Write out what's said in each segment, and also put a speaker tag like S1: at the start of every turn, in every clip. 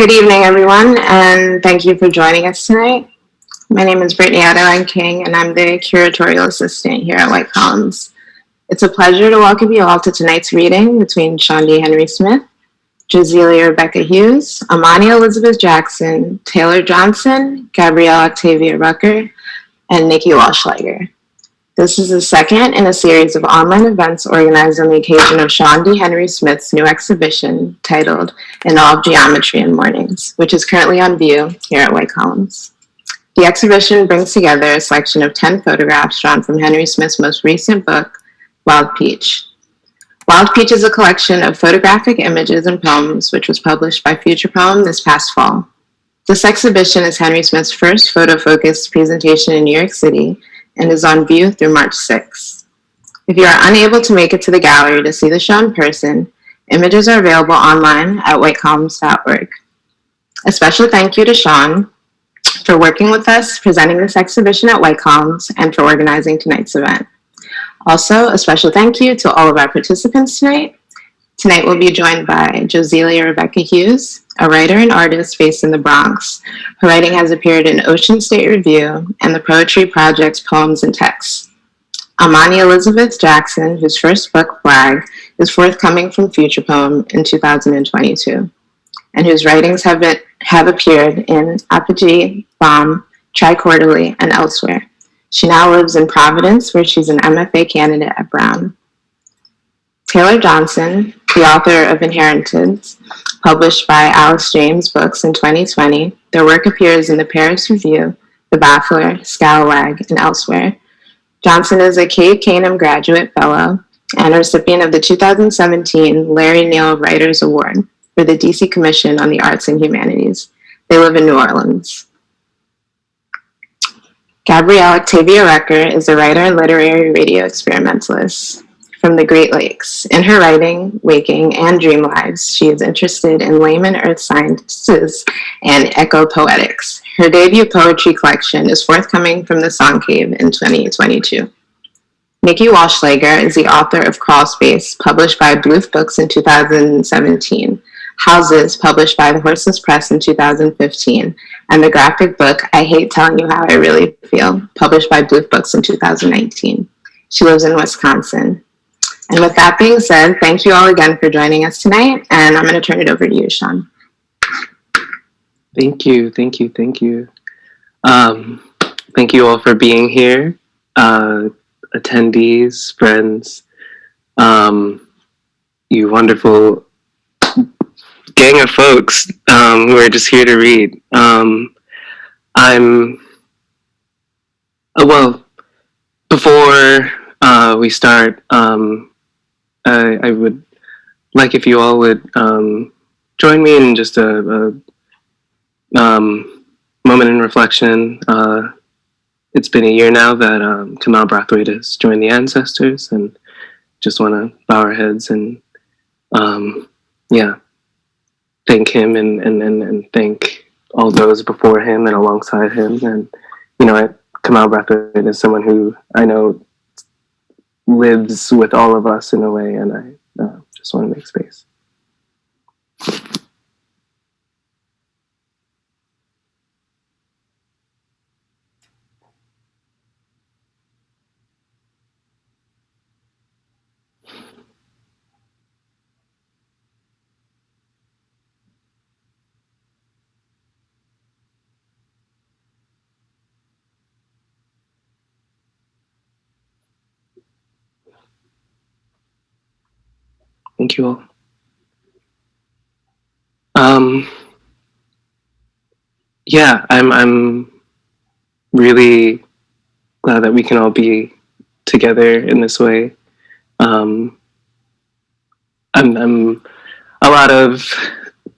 S1: Good evening, everyone, and thank you for joining us tonight. My name is Brittany Adeline King, and I'm the curatorial assistant here at White Columns. It's a pleasure to welcome you all to tonight's reading between Sean D. Henry Smith, Joselia Rebekah Hughes, Imani Elizabeth Jackson, Taylor Johnson, Gabrielle Octavia Rucker, and Nikki Wallschlaeger. This is the second in a series of online events organized on the occasion of Sean D. Henry Smith's new exhibition titled In All of Geometry and Mornings, which is currently on view here at White Columns. The exhibition brings together a selection of 10 photographs drawn from Henry Smith's most recent book, Wild Peach. Wild Peach is a collection of photographic images and poems which was published by Future Poem this past fall. This exhibition is Henry Smith's first photo-focused presentation in New York City and is on view through March 6th. If you are unable to make it to the gallery to see the show in person, images are available online at whitecolumns.org. A special thank you to Sean for working with us, presenting this exhibition at White Columns, and for organizing tonight's event. Also, a special thank you to all of our participants tonight. Tonight we'll be joined by Joselia Rebekah Hughes, a writer and artist based in the Bronx. Her writing has appeared in Ocean State Review and the Poetry Project's Poems and Texts. Imani Elizabeth Jackson, whose first book, Flag, is forthcoming from Future Poem in 2022, and whose writings have appeared in Apogee, Bomb, Tri-Quarterly, and elsewhere. She now lives in Providence, where she's an MFA candidate at Brown. Taylor Johnson, the author of Inheritance, published by Alice James Books in 2020, their work appears in the Paris Review, The Baffler, Scalawag, and elsewhere. Johnson is a Cave Canem Graduate Fellow and a recipient of the 2017 Larry Neal Writers Award for the DC Commission on the Arts and Humanities. They live in New Orleans. Gabrielle Octavia Rucker is a writer and literary radio experimentalist from the Great Lakes. In her writing, waking, and dream lives, she is interested in layman earth sciences and eco-poetics. Her debut poetry collection is forthcoming from the Song Cave in 2022. Nikki Wallschlaeger is the author of Crawl Space, published by Bluth Books in 2017, Houses, published by the Horseless Press in 2015, and the graphic book I Hate Telling You How I Really Feel, published by Bluth Books in 2019. She lives in Wisconsin. And with that being said, thank you all again for joining us tonight, and I'm going to turn it over to you, Sean.
S2: Thank you. Thank you all for being here, attendees, friends, you wonderful gang of folks who are just here to read. Before we start, I would like if you all would join me in just a moment in reflection. It's been a year now that Kamal Brathwaite has joined the ancestors, and just want to bow our heads and thank him and thank all those before him and alongside him. And Kamal Brathwaite is someone who I know lives with all of us in a way, and I just want to make space. Thank you all. I'm really glad that we can all be together in this way. I'm a lot of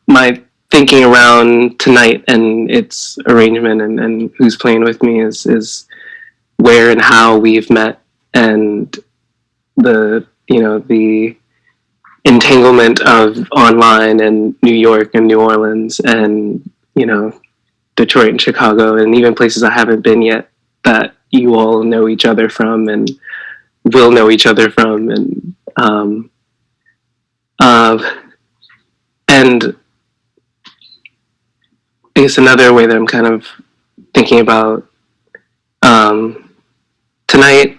S2: my thinking around tonight and its arrangement and who's playing with me is where and how we've met, and the entanglement of online and New York and New Orleans and Detroit and Chicago, and even places I haven't been yet, that you all know each other from and will know each other from. And I guess another way that I'm kind of thinking about tonight.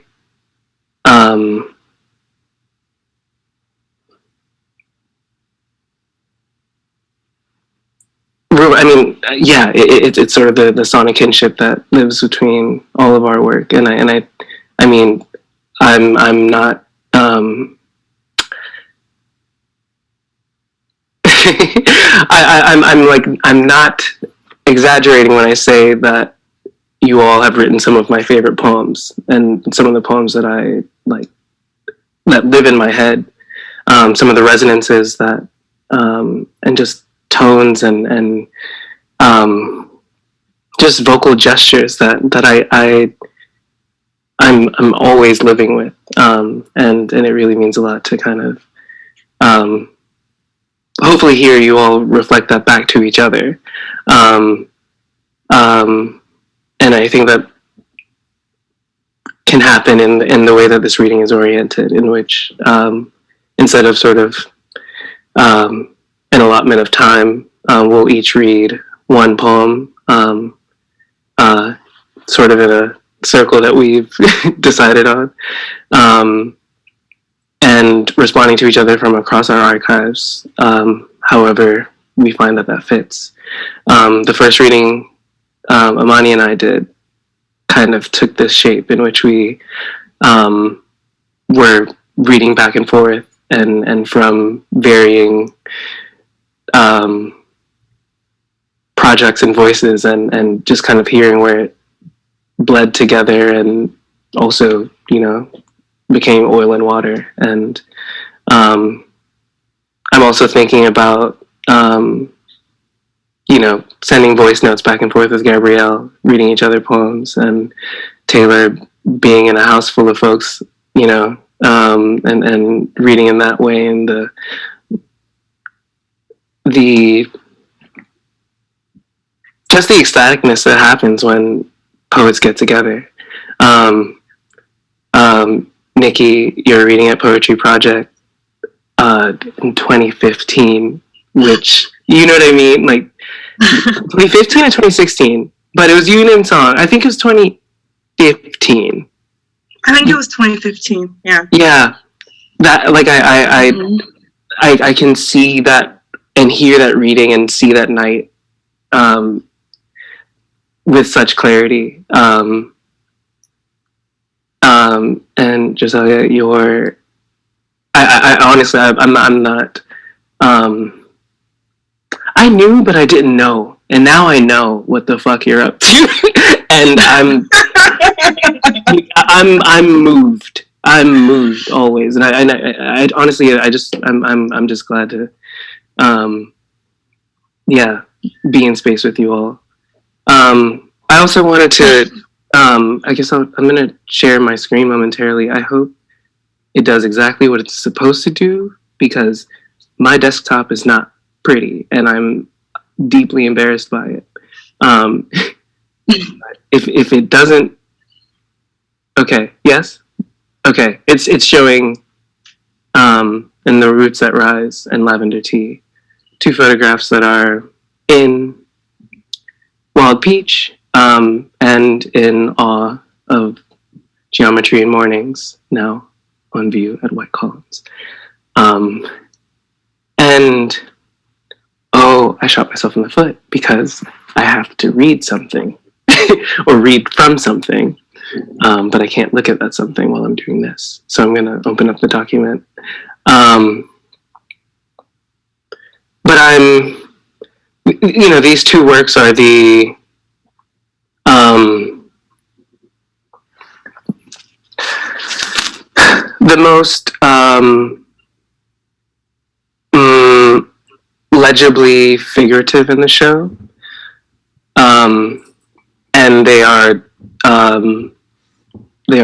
S2: I mean, yeah, it's sort of the sonic kinship that lives between all of our work, and I mean, I'm not. I'm not exaggerating when I say that you all have written some of my favorite poems, and some of the poems that I like that live in my head. Some of the resonances that and just tones and just vocal gestures that I'm always living with, and it really means a lot to kind of hopefully hear you all reflect that back to each other, and I think that can happen in the way that this reading is oriented, in which instead of sort of an allotment of time, we'll each read one poem, sort of in a circle that we've decided on, and responding to each other from across our archives, however we find that fits. The first reading Imani and I did kind of took this shape in which we were reading back and forth, and from varying projects and voices, and just kind of hearing where it bled together, and also, you know, became oil and water. And I'm also thinking about you know, sending voice notes back and forth with Gabrielle, reading each other poems, and Taylor being in a house full of folks, you know, and reading in that way, and the just the ecstaticness that happens when poets get together. Nikki, you're reading at Poetry Project in 2015, which, you know what I mean? Like 2015 or 2016, but it was Union Song. I think it was 2015.
S3: I think it was 2015. Yeah.
S2: Yeah. That, like, I can see that and hear that reading and see that night with such clarity. And Joselia, you're, I honestly, I'm not, I knew, but I didn't know. And now I know what the fuck you're up to. And I'm moved. I'm moved always. And I honestly, I'm just glad to, yeah, be in space with you all. I also wanted to, I guess I'm going to share my screen momentarily. I hope it does exactly what it's supposed to do, because my desktop is not pretty and I'm deeply embarrassed by it. If it doesn't, okay, yes, okay, it's showing in The Roots That Rise and Lavender Tea, two photographs that are in Wild Peach and in Awe of Geometry and Mornings, now on view at White Columns. And oh, I shot myself in the foot because I have to read something or read from something, but I can't look at that something while I'm doing this. So I'm going to open up the document. But I'm, you know, these two works are the most legibly figurative in the show, and they are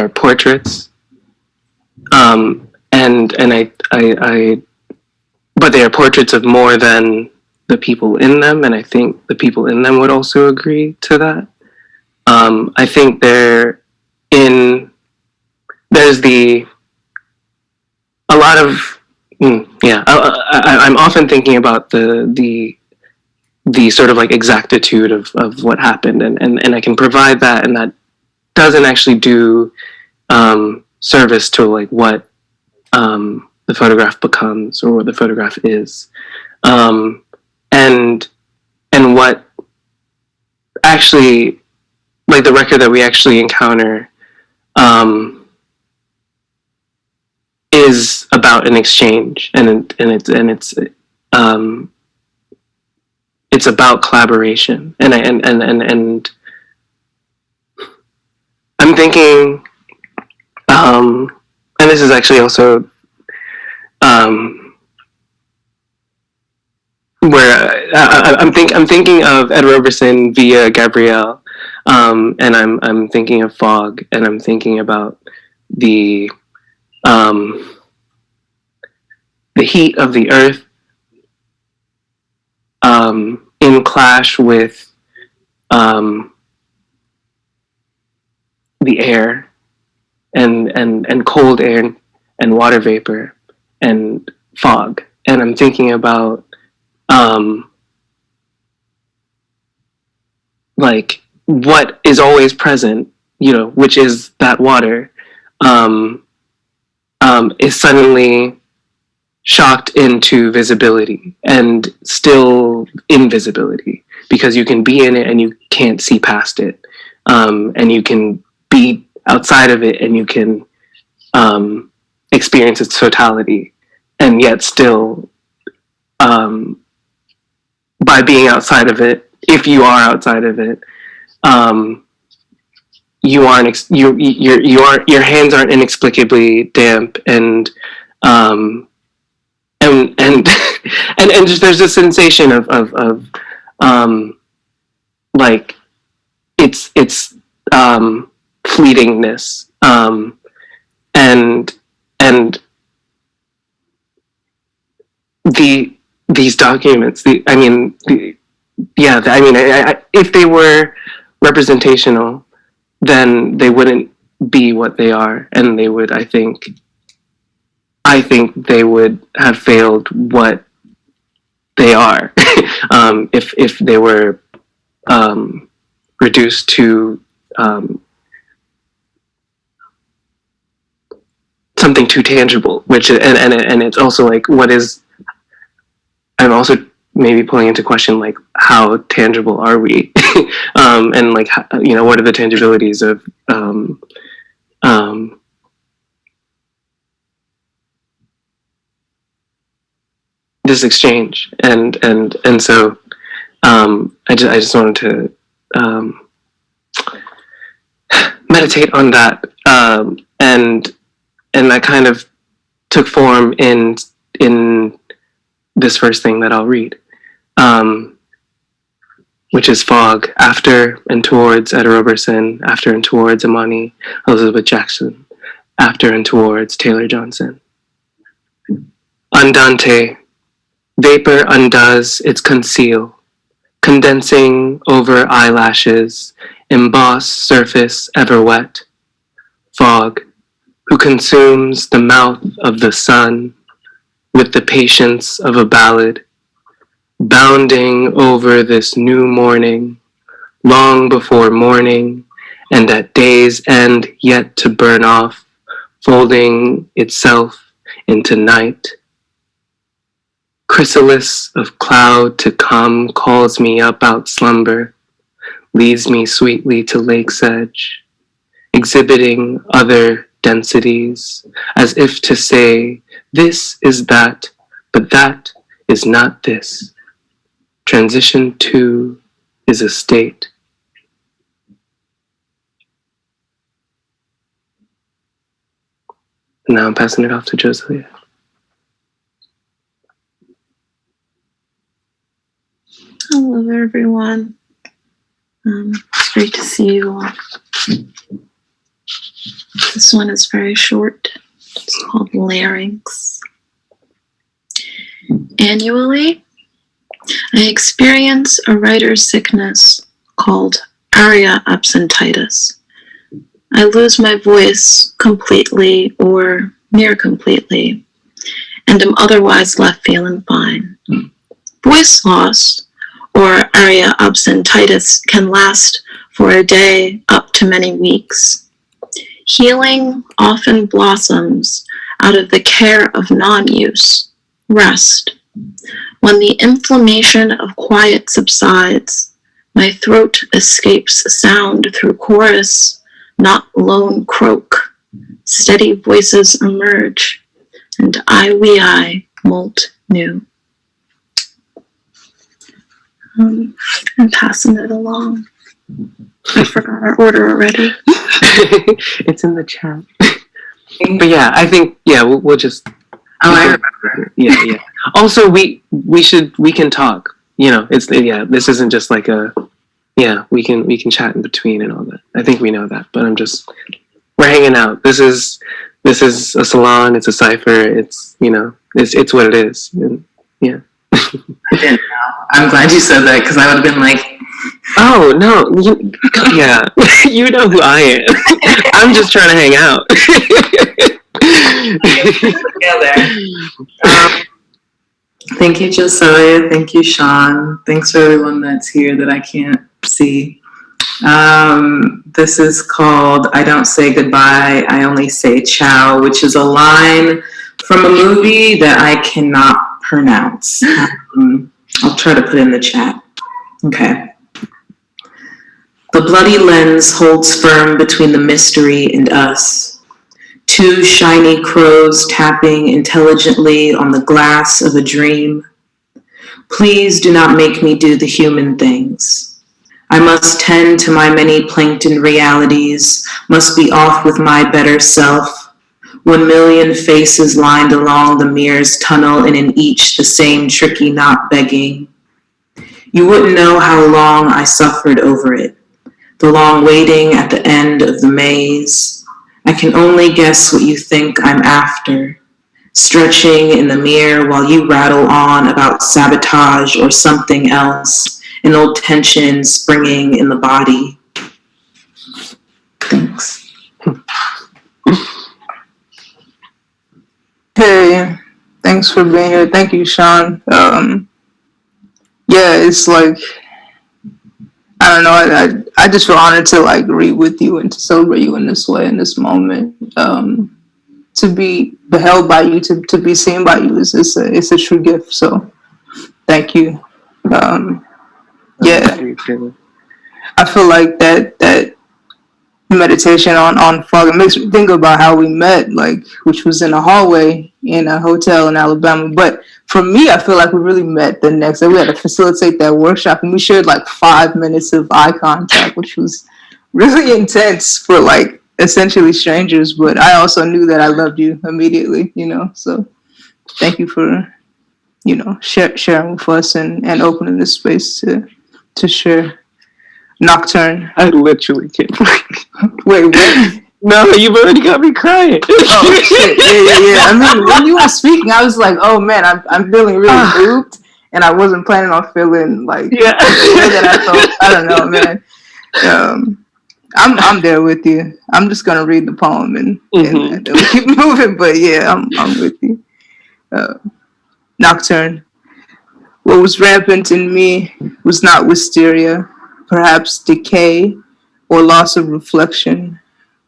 S2: portraits, and I but they are portraits of more than the people in them, and I think the people in them would also agree to that. I think there's a lot of, I'm often thinking about the the sort of like exactitude of what happened, and I can provide that, and that doesn't actually do service to like what the photograph becomes or what the photograph is, and what actually, like the Recker that we actually encounter is about an exchange, and it's about collaboration, and I'm thinking, and this is actually also where I'm thinking of Ed Roberson via Gabrielle, and I'm thinking of fog, and I'm thinking about the heat of the earth in clash with the air and cold air and water vapor and fog, and I'm thinking about like what is always present, which is that water, is suddenly shocked into visibility and still invisibility, because you can be in it and you can't see past it, and you can be outside of it and you can experience its totality, and yet still by being outside of it, if you are outside of it, you aren't your hands aren't inexplicably damp, and just there's a sensation of like it's fleetingness, and these documents, if they were representational, then they wouldn't be what they are, and they would, I think they would have failed what they are if they were reduced to something too tangible, which and it's also like, what is, I'm also maybe pulling into question like, how tangible are we? And like, what are the tangibilities of this exchange? And so I just wanted to meditate on that, and that kind of took form in this first thing that I'll read, which is Fog, after and towards Ed Roberson, after and towards Imani Elizabeth Jackson, after and towards Taylor Johnson. Andante, vapor undoes its conceal, condensing over eyelashes, emboss surface ever wet. Fog, who consumes the mouth of the sun with the patience of a ballad, bounding over this new morning, long before morning, and at day's end yet to burn off, folding itself into night. Chrysalis of cloud to come calls me up out slumber, leads me sweetly to lake's edge, exhibiting other densities, as if to say, this is that, but that is not this. Transition to is a state. And now I'm passing it off to Joselia.
S4: Hello, everyone. It's great to see you all. This one is very short. It's called Larynx. Annually, I experience a writer's sickness called aria absentitis. I lose my voice completely or near completely, and am otherwise left feeling fine. Voice loss, or area absentitis can last for a day up to many weeks. Healing often blossoms out of the care of non-use, rest. When the inflammation of quiet subsides, my throat escapes sound through chorus, not lone croak. Steady voices emerge, and I molt new. I'm passing it along. I forgot our order already.
S2: It's in the chat. But yeah, I think we'll just.
S3: Oh, I remember.
S2: Yeah. Also, we can talk. This isn't just like we can chat in between and all that. I think we know that, but we're hanging out. This is a salon. It's a cipher. It's it's what it is. And, yeah.
S3: I didn't know. I'm glad you said that because I would have been like,
S2: oh no, you know who I am. I'm just trying to hang out.
S3: together. Thank you, Joselia. Thank you, Sean. Thanks for everyone that's here that I can't see. This is called I Don't Say Goodbye, I Only Say Ciao, which is a line from a movie that I cannot pronounce. I'll try to put it in the chat. Okay. The bloody lens holds firm between the mystery and us. Two shiny crows tapping intelligently on the glass of a dream. Please do not make me do the human things. I must tend to my many plankton realities, must be off with my better self. 1,000,000 faces lined along the mirror's tunnel, and in each the same tricky knot begging. You wouldn't know how long I suffered over it. The long waiting at the end of the maze. I can only guess what you think I'm after. Stretching in the mirror while you rattle on about sabotage or something else. An old tension springing in the body. Thanks.
S5: Hey, thanks for being here. Thank you, Sean. It's like, I don't know, I just feel honored to like read with you and to celebrate you in this way, in this moment. To be beheld by you, to be seen by you is it's a true gift. So thank you. I feel like that meditation on fog, it makes me think about how we met, like, which was in a hallway in a hotel in Alabama. But for me, I feel like we really met the next day. We had to facilitate that workshop, and we shared like 5 minutes of eye contact, which was really intense for like essentially strangers. But I also knew that I loved you immediately, so thank you for sharing with us and opening this space to share. Nocturne.
S2: I literally can't.
S5: Wait, what?
S2: No, you've already got me crying.
S5: Oh shit! Yeah. I mean, when you were speaking, I was like, "Oh man, I'm feeling really moved," and I wasn't planning on feeling like the way that I felt. I don't know, man. I'm there with you. I'm just gonna read the poem and we'll keep moving. But yeah, I'm with you. Nocturne. What was rampant in me was not wisteria. Perhaps decay or loss of reflection.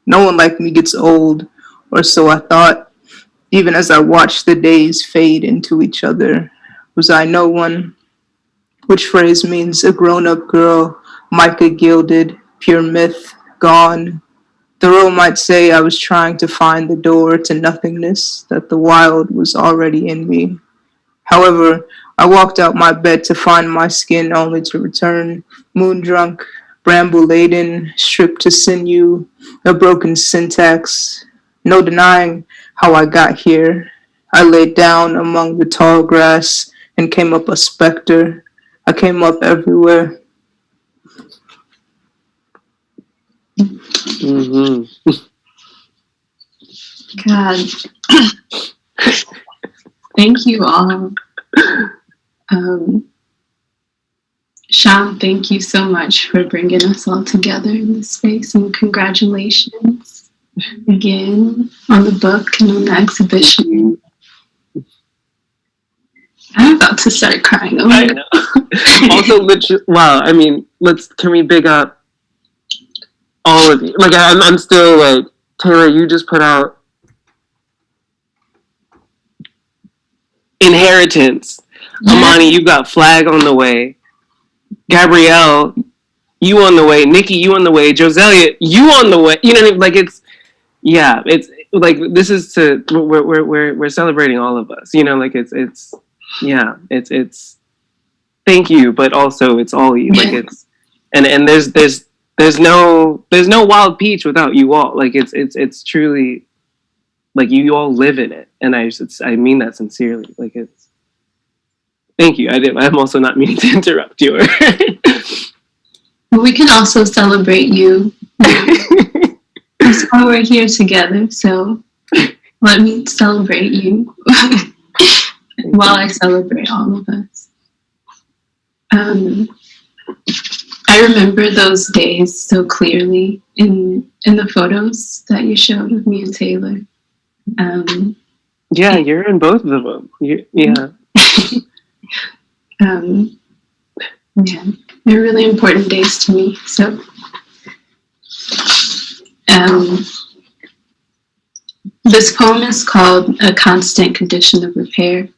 S5: No one like me gets old, or so I thought, even as I watched the days fade into each other. Was I no one? Which phrase means a grown-up girl, mica gilded, pure myth, gone. Thoreau might say I was trying to find the door to nothingness, that the wild was already in me. However, I walked out my bed to find my skin only to return, moon-drunk, bramble-laden, stripped to sinew, a broken syntax. No denying how I got here. I laid down among the tall grass and came up a specter. I came up everywhere.
S6: God. Thank you all. Sean, thank you so much for bringing us all together in this space, and congratulations again on the book and on the exhibition. I'm about to start crying. Oh
S2: I know. Also, wow. I mean, can we big up all of you? Like, I'm still like, Taylor, you just put out Inheritance. Imani, you got Flag on the way. Gabrielle, you on the way. Nikki, you on the way. Joselia, you on the way. You know what I mean? Like, it's like, this is we're celebrating all of us. You know, like it's thank you, but also it's all you. Like it's and there's no Wild Peach without you all. Like it's truly like you all live in it, and I mean that sincerely. Like it's thank you. I'm also not meaning to interrupt you.
S6: We can also celebrate you. That's why we're here together. So let me celebrate you while I celebrate all of us. I remember those days so clearly in the photos that you showed of me and Taylor.
S2: Yeah, you're in both of them. Yeah.
S6: Yeah, they're really important days to me. So, this poem is called A Constant Condition of Repair.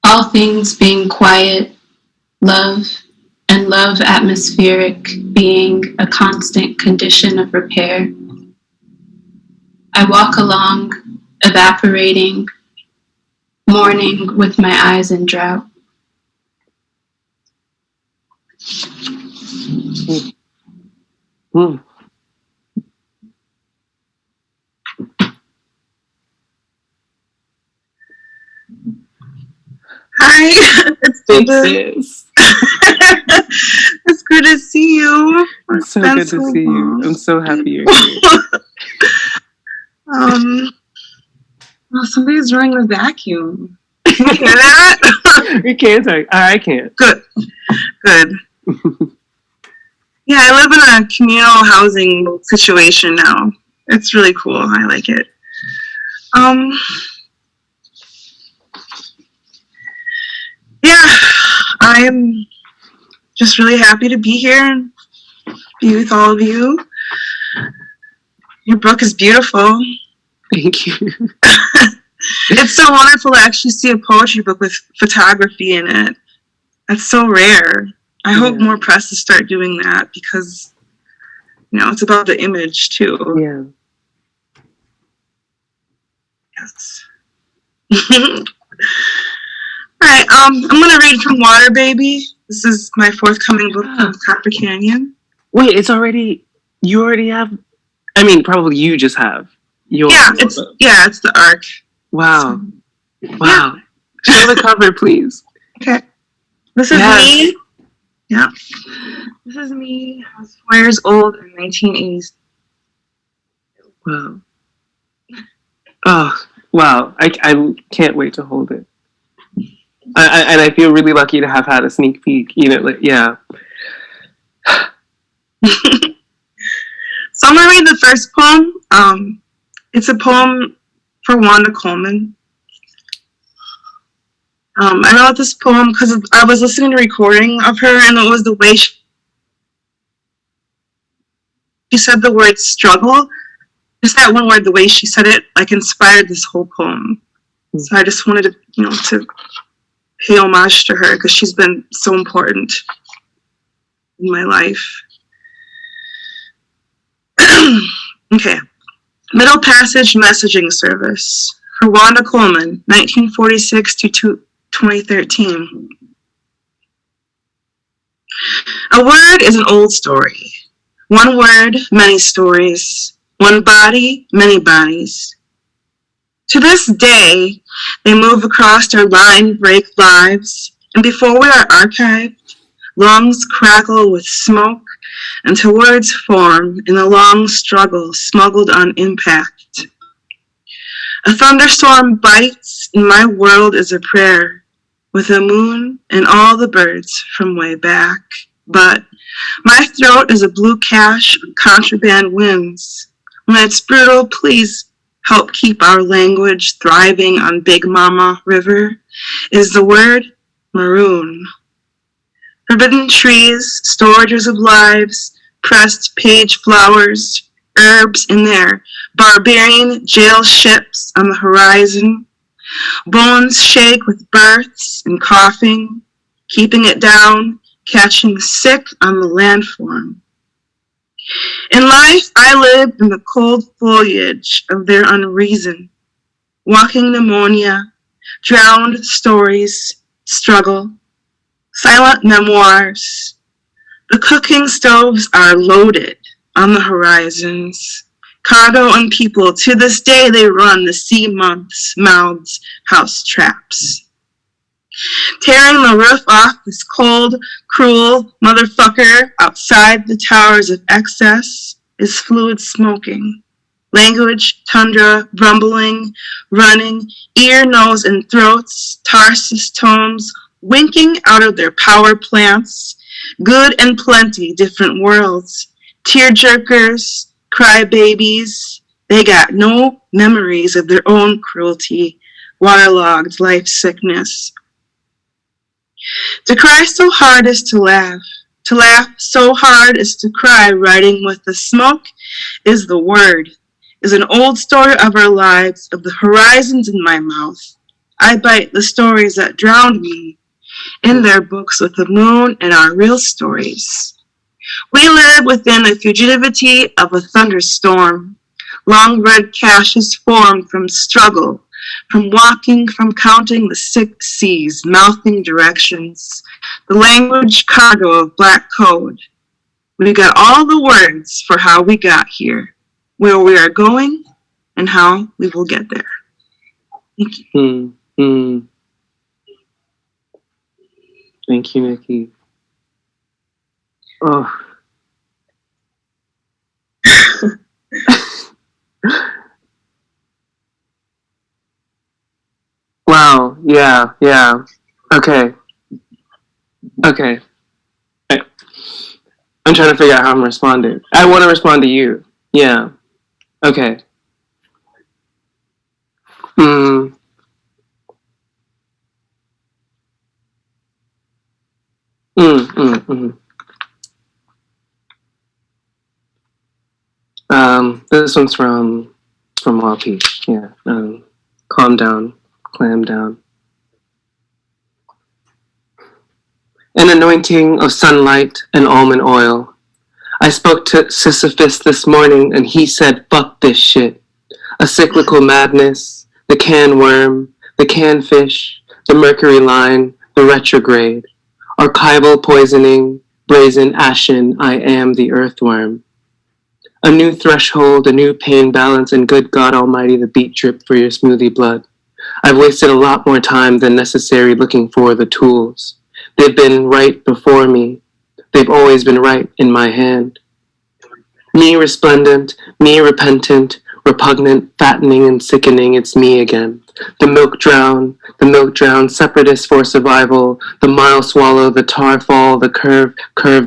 S6: All things being quiet, love and love atmospheric being a constant condition of repair. I walk along, evaporating, mourning with my eyes in drought.
S5: Hi, it's good it's good to see you.
S2: It's so good to see you. I'm so happy you're here.
S5: Well, somebody's running the vacuum. Can you hear that?
S2: You can't talk. I can't.
S5: Good. Yeah, I live in a communal housing situation now. It's really cool. I like it. Yeah, I am just really happy to be here and be with all of you. Your book is beautiful.
S2: Thank you.
S5: It's so wonderful to actually see a poetry book with photography in it. That's so rare. I hope more presses start doing that because, it's about the image too.
S2: Yeah.
S5: Yes. All right, I'm going to read from Water Baby. This is my forthcoming book called Copper Canyon.
S2: Wait, you already have, I mean, probably you just have.
S5: It's the arc.
S2: Wow. Wow. Show the cover, please.
S5: Okay. This is me. Yeah. This is me. I was 4 years old in 1980s.
S2: Wow. Oh, wow. I can't wait to hold it. And I feel really lucky to have had a sneak peek. Yeah.
S5: So I'm going to read the first poem. It's a poem for Wanda Coleman. I wrote this poem because I was listening to a recording of her, and it was the way she said the word struggle. Just that one word, the way she said it, inspired this whole poem. So I just wanted to pay homage to her because she's been so important in my life. Okay. Middle Passage Messaging Service for Wanda Coleman, 1946 to 2013. A word is an old story. One word, many stories. One body, many bodies. To this day, they move across our line-break lives, and before we are archived, lungs crackle with smoke until words form in a long struggle smuggled on impact. A thunderstorm bites, and my world is a prayer, with a moon and all the birds from way back. But my throat is a blue cache of contraband winds. When it's brutal, please
S7: help keep our language thriving on Big Mama River, is the word maroon. Forbidden trees, storages of lives, pressed page flowers, herbs in their barbarian jail ships on the horizon. Bones shake with births and coughing, keeping it down, catching sick on the landform. In life, I live in the cold foliage of their unreason, walking pneumonia, drowned stories, struggle, silent memoirs. The cooking stoves are loaded on the horizons. Cargo and people, to this day they run the sea months' mouths, house traps. Tearing the roof off this cold, cruel motherfucker outside the towers of excess is fluid smoking. Language, tundra, rumbling, running, ear, nose, and throats, Tarsus tomes, winking out of their power plants, good and plenty different worlds, tear-jerkers, crybabies, they got no memories of their own cruelty, waterlogged life sickness. To cry so hard is to laugh so hard is to cry, riding with the smoke is the word, is an old story of our lives, of the horizons in my mouth. I bite the stories that drowned me in their books with the moon and our real stories. We live within the fugitivity of a thunderstorm. Long red caches form from struggle, from walking, from counting the sick seas, mouthing directions, the language cargo of black code. We got all the words for how we got here, where we are going, and how we will get there. Thank you.
S2: Thank you, Nikki. Oh. Wow, yeah. Okay. I'm trying to figure out how I'm responding. I want to respond to you. Yeah. Okay. This one's from Wappi. Yeah. Calm down, clam down. An anointing of sunlight and almond oil. I spoke to Sisyphus this morning and he said, fuck this shit. A cyclical madness, the can worm, the can fish, the mercury line, the retrograde. Archival poisoning, brazen ashen, I am the earthworm. A new threshold, a new pain balance, and good God Almighty, the beat drip for your smoothie blood. I've wasted a lot more time than necessary looking for the tools. They've been right before me. They've always been right in my hand. Me resplendent, me repentant, repugnant, fattening and sickening, it's me again. The milk drown, separatist for survival, the mile swallow, the tar fall, the curve,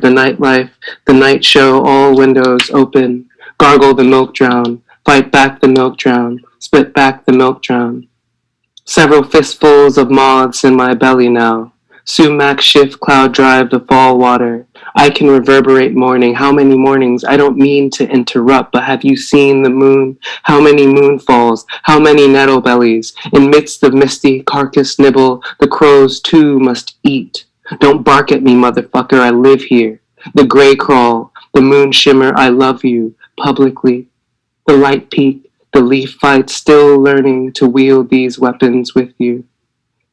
S2: the nightlife, the night show, all windows open. Gargle the milk drown, fight back the milk drown, spit back the milk drown. Several fistfuls of moths in my belly now. Sumac shift, cloud drive, the fall water. I can reverberate morning. How many mornings? I don't mean to interrupt, but have you seen the moon? How many moonfalls? How many nettle bellies? In midst of misty carcass nibble, the crows too must eat. Don't bark at me, motherfucker, I live here. The gray crawl, the moon shimmer, I love you, publicly. The light peak, the leaf fight, still learning to wield these weapons with you.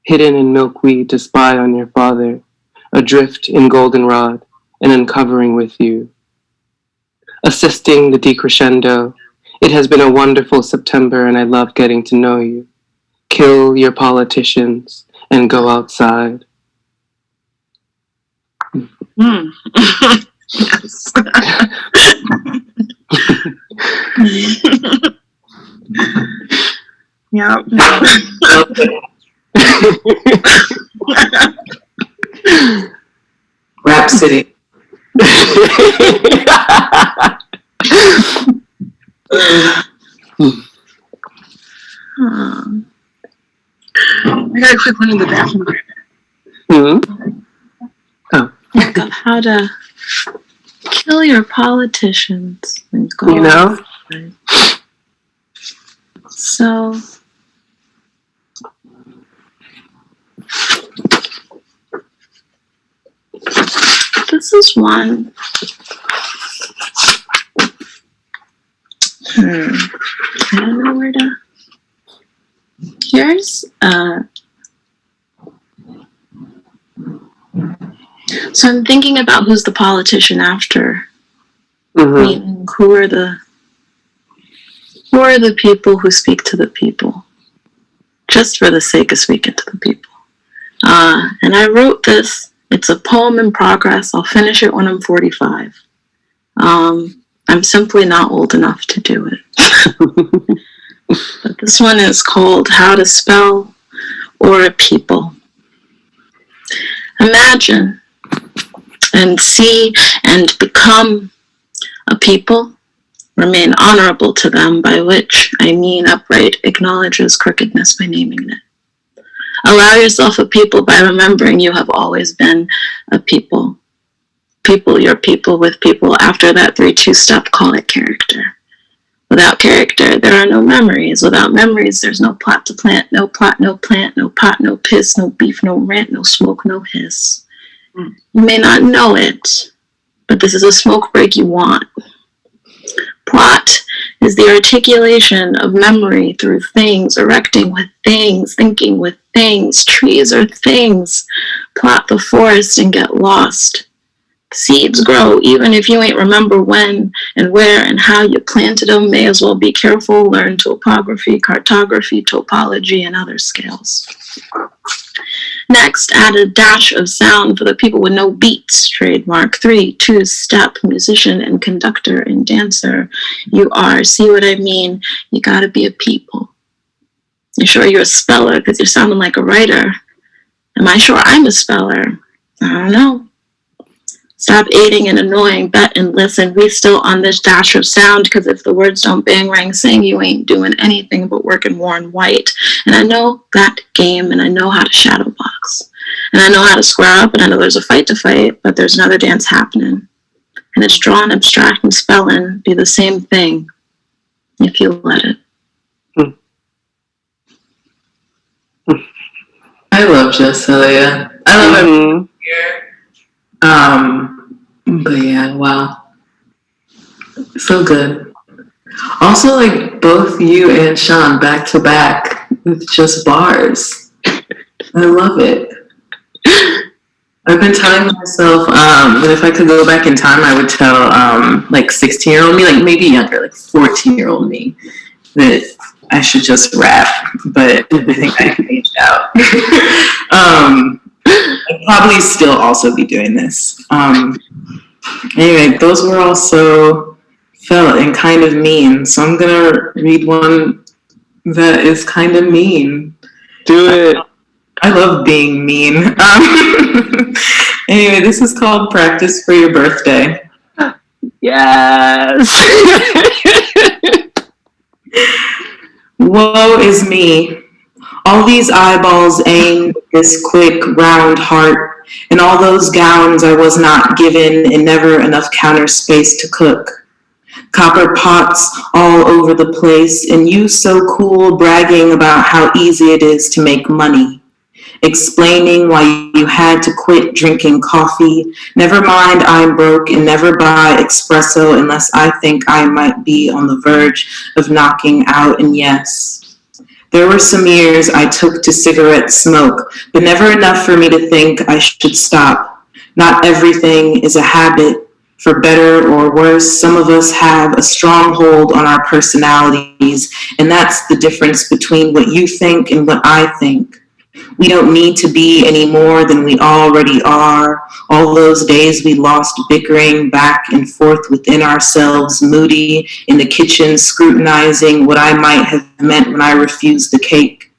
S2: Hidden in milkweed to spy on your father, adrift in goldenrod, and uncovering with you. Assisting the decrescendo, it has been a wonderful September and I love getting to know you. Kill your politicians and go outside.
S7: Yes. Yep.
S3: Rhapsody.
S7: quick one in the bathroom.
S4: Think of how to kill your politicians. And go
S2: You know?
S4: So, this is one. I don't know where to. Here's so I'm thinking about who's the politician after. Meaning, who are the people who speak to the people, just for the sake of speaking to the people. And I wrote this. It's a poem in progress. I'll finish it when I'm 45. I'm simply not old enough to do it. But this one is called How to Spell or a People. Imagine and see and become a people. Remain honorable to them, by which I mean upright acknowledges crookedness by naming it. Allow yourself a people by remembering you have always been a people. People, your people with people. After that 3-2 step, call it character. Without character, there are no memories. Without memories, there's no plot to plant. No plot, no plant, no pot, no piss, no beef, no rant, no smoke, no hiss. You may not know it, but this is a smoke break you want. Plot is the articulation of memory through things, erecting with things, thinking with things. Trees are things. Plot the forest and get lost. Seeds grow even if you ain't remember when and where and how you planted them. May as well be careful. Learn topography, cartography, topology, and other scales. Next, add a dash of sound for the people with no beats. Trademark 3-2 step, musician and conductor and dancer. You are, see what I mean? You gotta be a people. You sure you're a speller? Because you're sounding like a writer. Am I sure I'm a speller? I don't know. Stop aiding and annoying, bet and listen. We still on this dash of sound, because if the words don't bang, rang, sing, you ain't doing anything but working worn white. And I know that game, and I know how to shadow box. And I know how to square up, and I know there's a fight to fight, but there's another dance happening. And it's drawn, abstract, and spelling be the same thing if you let it.
S3: I love Joselia. I love everyone here. But yeah, wow. So good. Also, like, both you and Sean back to back with just bars. I love it. I've been telling myself that if I could go back in time, I would tell like 16-year-old me, like maybe younger, like 14-year-old me, that I should just rap. But I think I aged out. I'd probably still also be doing this. Anyway, those were also felt and kind of mean. So I'm gonna read one that is kind of mean.
S2: Do it.
S3: I love being mean. Anyway, this is called Practice for Your Birthday.
S2: Yes.
S3: Woe is me. All these eyeballs aimed at this quick, round heart, and all those gowns I was not given, and never enough counter space to cook. Copper pots all over the place, and you so cool bragging about how easy it is to make money. Explaining why you had to quit drinking coffee. Never mind, I'm broke and never buy espresso unless I think I might be on the verge of knocking out, and yes. There were some years I took to cigarette smoke, but never enough for me to think I should stop. Not everything is a habit. For better or worse, some of us have a strong hold on our personalities, and that's the difference between what you think and what I think. We don't need to be any more than we already are. All those days we lost bickering back and forth within ourselves, moody in the kitchen, scrutinizing what I might have meant when I refused the cake.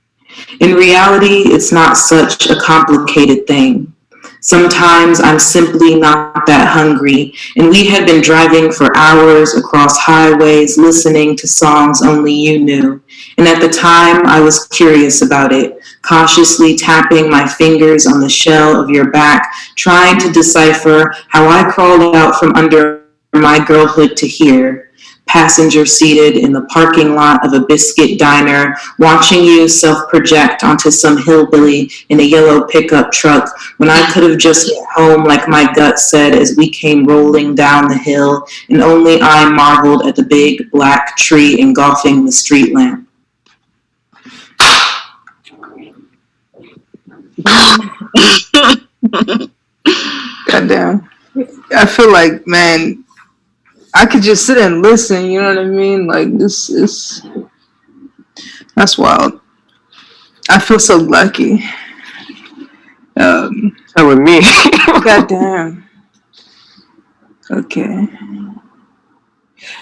S3: In reality, it's not such a complicated thing. Sometimes I'm simply not that hungry, and we had been driving for hours across highways listening to songs only you knew. And at the time, I was curious about it, cautiously tapping my fingers on the shell of your back, trying to decipher how I crawled out from under my girlhood to here. Passenger seated in the parking lot of a biscuit diner, watching you self-project onto some hillbilly in a yellow pickup truck when I could have just hit home like my gut said as we came rolling down the hill, and only I marveled at the big black tree engulfing the street lamp.
S5: Goddamn. I feel like, man, I could just sit and listen, you know what I mean? Like, this is, that's wild. I feel so lucky.
S2: So with me.
S5: Goddamn. Okay.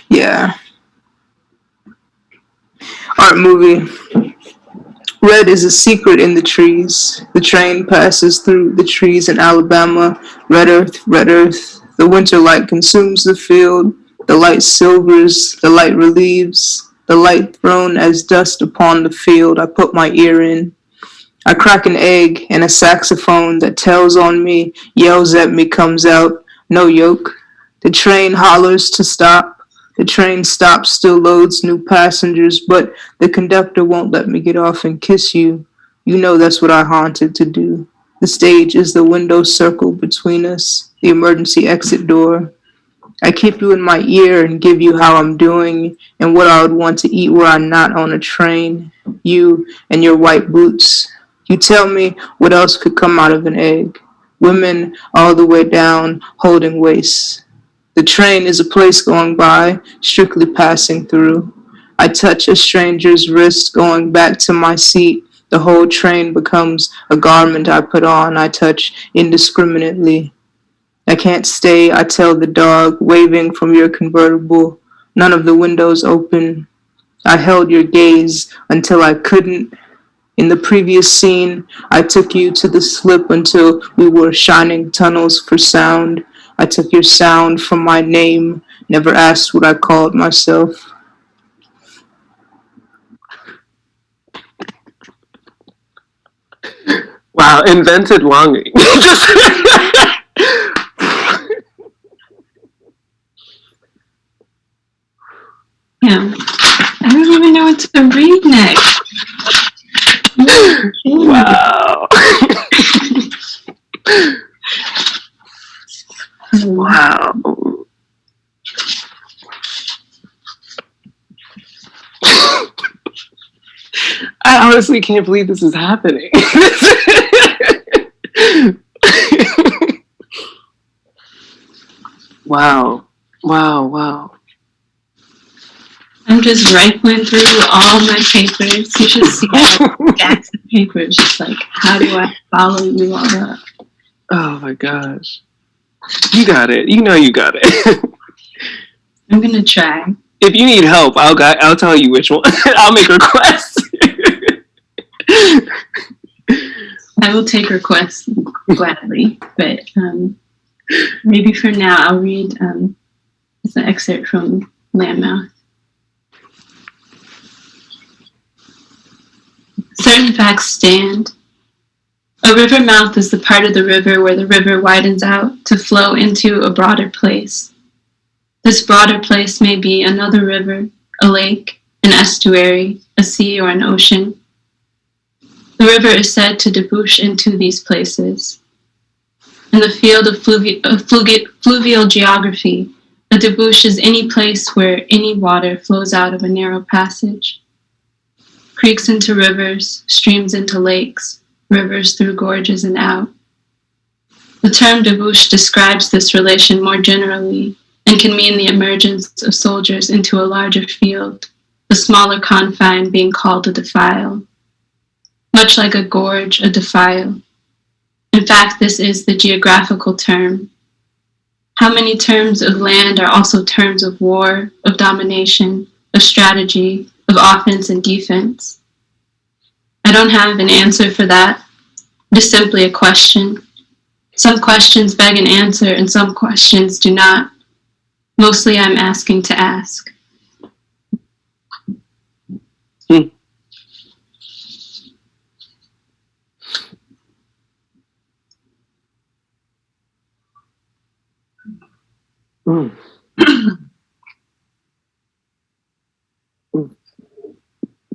S5: Yeah. Art movie. Red is a secret in the trees. The train passes through the trees in Alabama. Red earth, red earth. The winter light consumes the field. The light silvers, the light relieves. The light thrown as dust upon the field. I put my ear in. I crack an egg, and a saxophone that tells on me, yells at me, comes out. No yoke. The train hollers to stop. The train stops, still loads new passengers, but the conductor won't let me get off and kiss you. You know that's what I haunted to do. The stage is the window circle between us, the emergency exit door. I keep you in my ear and give you how I'm doing and what I would want to eat were I not on a train. You and your white boots. You tell me what else could come out of an egg. Women all the way down, holding waists. The train is a place going by, strictly passing through. I touch a stranger's wrist going back to my seat. The whole train becomes a garment I put on, I touch indiscriminately. I can't stay, I tell the dog, waving from your convertible. None of the windows open. I held your gaze until I couldn't. In the previous scene, I took you to the slip until we were shining tunnels for sound. I took your sound from my name, never asked what I called myself.
S2: Wow, invented longing.
S6: Yeah. I don't even know what to read next.
S2: Wow. Wow. I honestly can't believe this is happening. Wow. Wow, wow.
S6: I'm just rifling through all my papers. You should see stacks of papers. Just like, how do I follow you all up?
S2: Oh my gosh. You got it. You know you got it.
S6: I'm gonna try.
S2: If you need help, I'll tell you which one. I'll make requests.
S6: I will take requests gladly, but maybe for now I'll read it's an excerpt from Landmouth. Certain facts stand. A river mouth is the part of the river where the river widens out to flow into a broader place. This broader place may be another river, a lake, an estuary, a sea, or an ocean. The river is said to debouch into these places. In the field of fluvial geography, a debouche is any place where any water flows out of a narrow passage. Creeks into rivers, streams into lakes, rivers through gorges and out. The term debouche describes this relation more generally and can mean the emergence of soldiers into a larger field, the smaller confine being called a defile. Much like a gorge, a defile. In fact, this is the geographical term. How many terms of land are also terms of war, of domination, of strategy, of offense and defense? I don't have an answer for that. It is simply a question. Some questions beg an answer, and some questions do not. Mostly I'm asking to ask.
S2: Mm.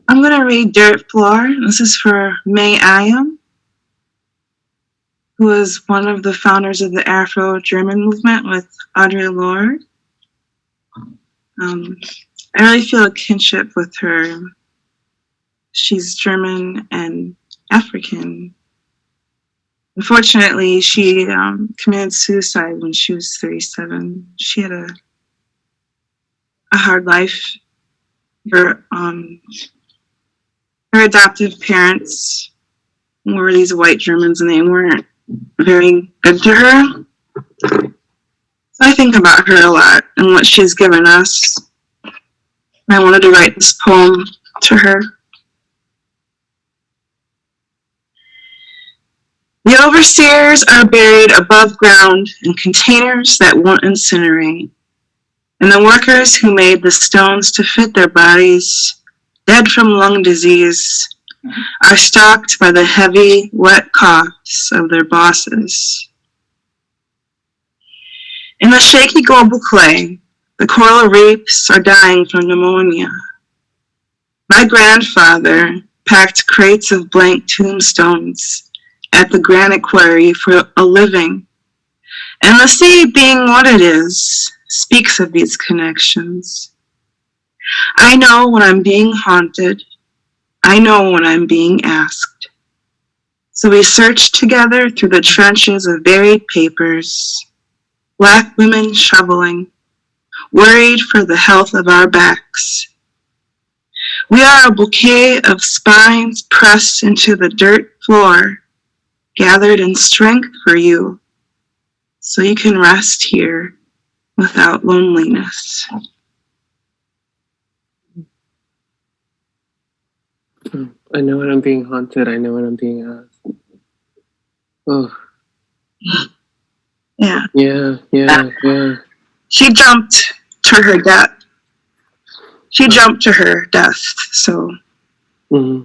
S7: I'm going to read Dirt Floor. This is for May Ayam, who was one of the founders of the Afro-German movement with Audre Lorde. I really feel a kinship with her. She's German and African. Unfortunately, she committed suicide when she was 37. She had a hard life. Her adoptive parents were these white Germans, and they weren't very good to her. So I think about her a lot and what she's given us. I wanted to write this poem to her. The overseers are buried above ground in containers that won't incinerate. And the workers who made the stones to fit their bodies, dead from lung disease, are stalked by the heavy, wet coughs of their bosses. In the shaky global clay, the coral reefs are dying from pneumonia. My grandfather packed crates of blank tombstones at the granite quarry for a living. And the sea, being what it is, speaks of these connections. I know when I'm being haunted. I know when I'm being asked. So we search together through the trenches of buried papers, Black women shoveling, worried for the health of our backs. We are a bouquet of spines pressed into the dirt floor, gathered in strength for you, so you can rest here without loneliness.
S2: I know when I'm being haunted. I know when I'm being asked. Oh.
S7: Yeah.
S2: Yeah.
S7: She jumped to her death. She jumped to her death, so yeah.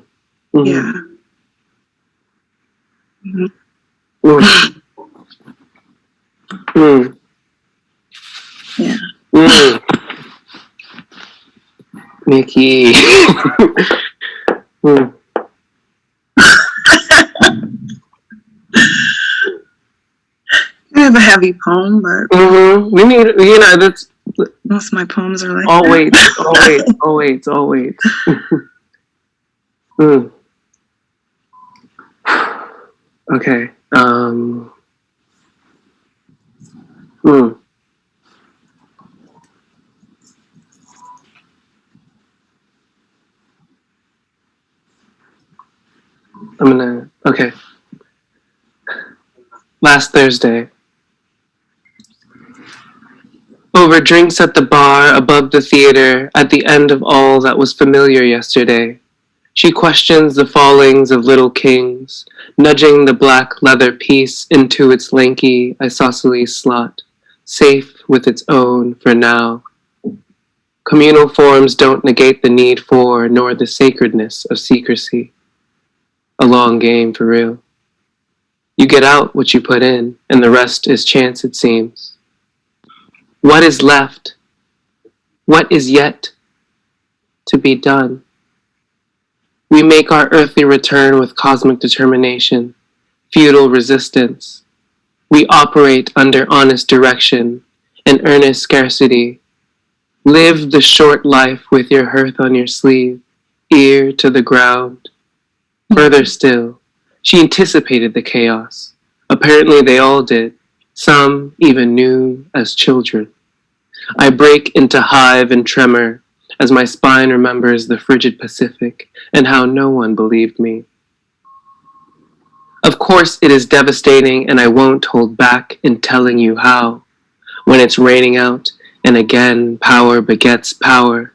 S7: Yeah.
S2: Nikki.
S7: I have a heavy poem, but
S2: We need, that's
S7: most of my poems are like
S2: always. Okay. Okay. Last Thursday. Over drinks at the bar, above the theater, at the end of all that was familiar yesterday, she questions the fallings of little kings, nudging the black leather piece into its lanky isosceles slot, safe with its own for now. Communal forms don't negate the need for, nor the sacredness of secrecy. A long game for real. You get out what you put in, and the rest is chance, it seems. What is left? What is yet to be done? We make our earthly return with cosmic determination, feudal resistance. We operate under honest direction and earnest scarcity. Live the short life with your hearth on your sleeve, ear to the ground. Further still, she anticipated the chaos. Apparently they all did. Some even knew as children. I break into hive and tremor as my spine remembers the frigid Pacific and how no one believed me. Of course it is devastating, and I won't hold back in telling you how. When it's raining out, and again power begets power.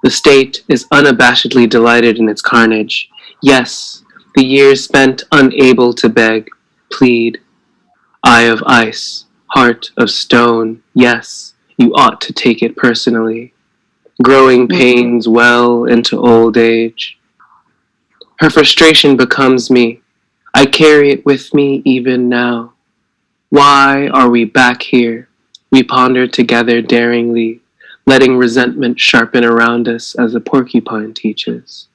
S2: The state is unabashedly delighted in its carnage. Yes, the years spent unable to beg, plead. Eye of ice, heart of stone, yes, you ought to take it personally. Growing pains well into old age. Her frustration becomes me. I carry it with me even now. Why are we back here? We ponder together daringly, letting resentment sharpen around us as a porcupine teaches.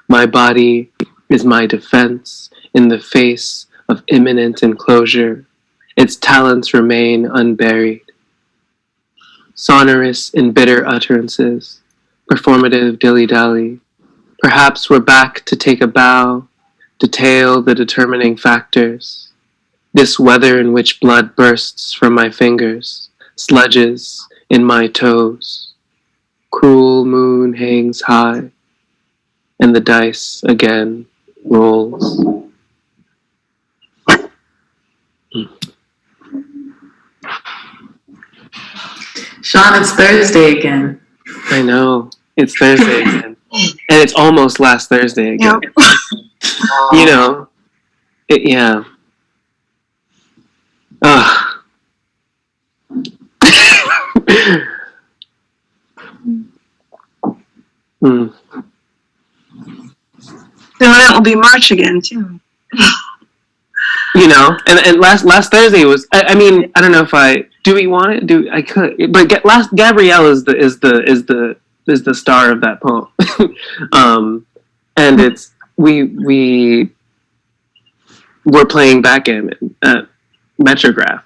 S2: My body is my defense in the face of imminent enclosure. Its talents remain unburied. Sonorous in bitter utterances, performative dilly-dally. Perhaps we're back to take a bow, detail the determining factors. This weather in which blood bursts from my fingers, sludges in my toes. Cruel moon hangs high, and the dice again rolls.
S3: Sean, it's Thursday again.
S2: I know. It's Thursday again. And it's almost last Thursday again.
S7: Yep.
S2: You know, yeah. Ugh. Mm.
S7: So it will be March again too.
S2: You know, and last Thursday was. I mean, I don't know if do we want it? I could, but Gabrielle is the star of that poem, and it's we're playing backgammon at Metrograph.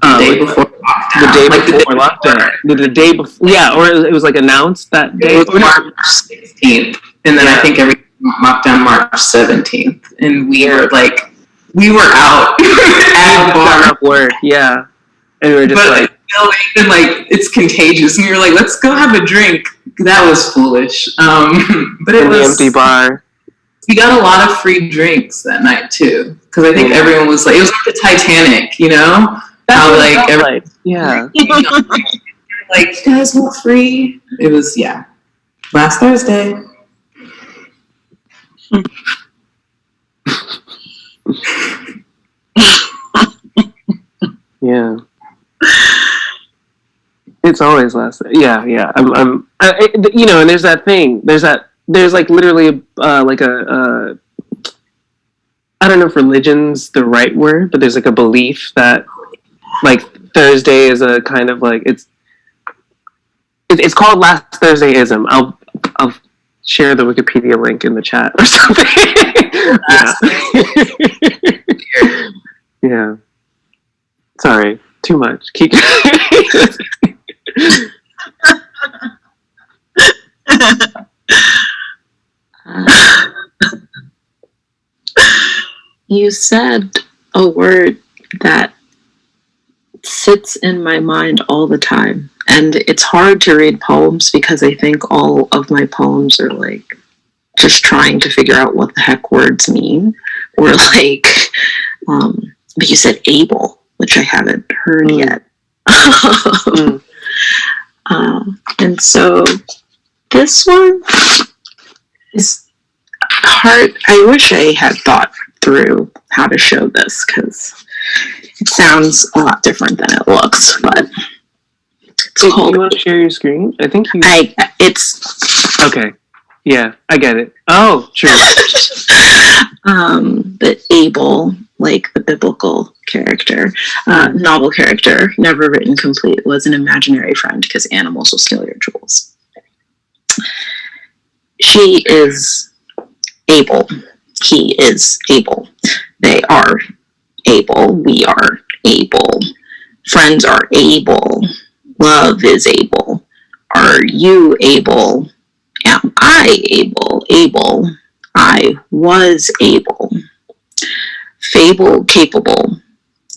S3: The day before lockdown.
S2: The day before lockdown. The day before, yeah, or it was like announced that day.
S3: It was March 16th, and then I think everything locked down March 17th, and we were out at a bar.
S2: Up work, yeah, and we were just
S3: But and it's contagious, and we were like, let's go have a drink. That was foolish. But it
S2: in
S3: was
S2: the empty bar.
S3: We got a lot of free drinks that night too, because I think everyone was like, it was like the Titanic, you know.
S2: That's
S3: how
S2: like yeah,
S3: like you guys want free? It was last Thursday.
S2: yeah. It's always last. Yeah. You know, and there's that thing. There's like literally like a. I don't know if religion's the right word, but there's like a belief that like Thursday is a kind of like it's called Last Thursdayism. I'll share the Wikipedia link in the chat or something. Yeah. Sorry, too much. Keep.
S4: You said a word that sits in my mind all the time. And it's hard to read poems because I think all of my poems are like just trying to figure out what the heck words mean. Or like, but you said able, which I haven't heard yet. And so this one is hard. I wish I had thought through how to show this because it sounds a lot different than it looks, but it's called.
S2: You want to share your screen? I think you.
S4: It's
S2: okay. Yeah, I get it. Oh, true.
S4: But Abel, like the biblical character, novel character, never written complete, was an imaginary friend because animals will steal your jewels. She is able. He is able. They are able. We are able. Friends are able. Love is able. Are you able? Am I able? Able. I was able. Fable, capable.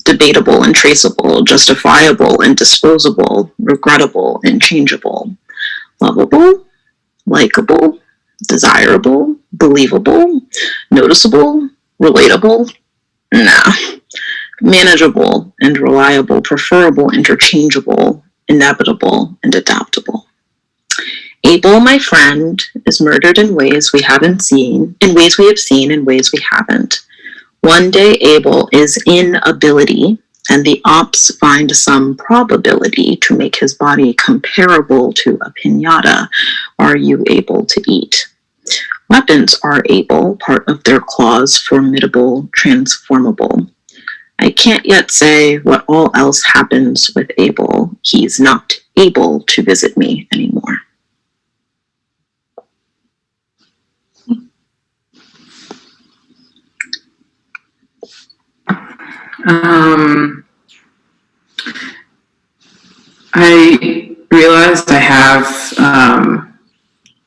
S4: Debatable and traceable. Justifiable and disposable. Regrettable and changeable. Lovable. Likable. Desirable. Believable. Noticeable. Relatable. Nah. Manageable and reliable. Preferable. Interchangeable. Inevitable and adaptable. Abel, my friend, is murdered in ways we haven't seen, in ways we have seen, in ways we haven't. One day Abel is in ability, and the ops find some probability to make his body comparable to a piñata. Are you able to eat? Weapons are able, part of their claws, formidable, transformable. I can't yet say what all else happens with Abel. He's not able to visit me anymore.
S3: I realized I have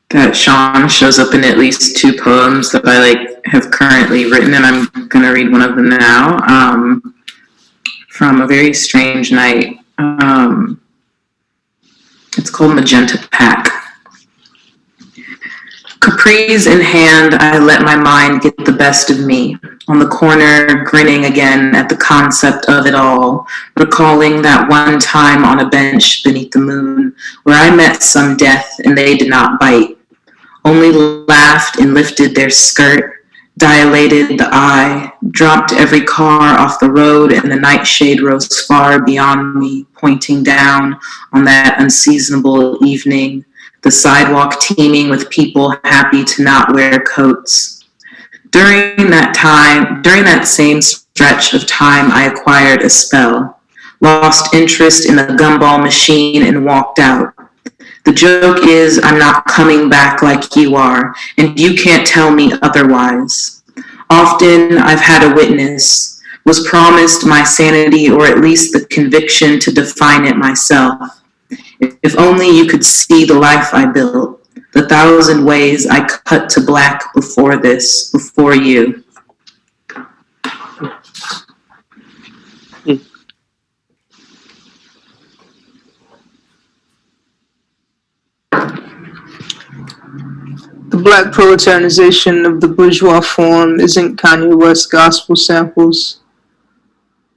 S3: that Sean shows up in at least 2 poems that I have currently written, and I'm gonna read one of them now, from A Very Strange Night. It's called Magenta Pack. Capris in hand, I let my mind get the best of me. On the corner, grinning again at the concept of it all, recalling that one time on a bench beneath the moon, where I met some death and they did not bite, only laughed and lifted their skirt, dilated the eye, dropped every car off the road, and the nightshade rose far beyond me, pointing down on that unseasonable evening, the sidewalk teeming with people happy to not wear coats. During that same stretch of time, I acquired a spell, lost interest in the gumball machine and walked out. The joke is I'm not coming back like you are, and you can't tell me otherwise. Often I've had a witness, was promised my sanity or at least the conviction to define it myself. If only you could see the life I built, the 1,000 ways I cut to black before you.
S5: The black proletarianization of the bourgeois form isn't Kanye West gospel samples.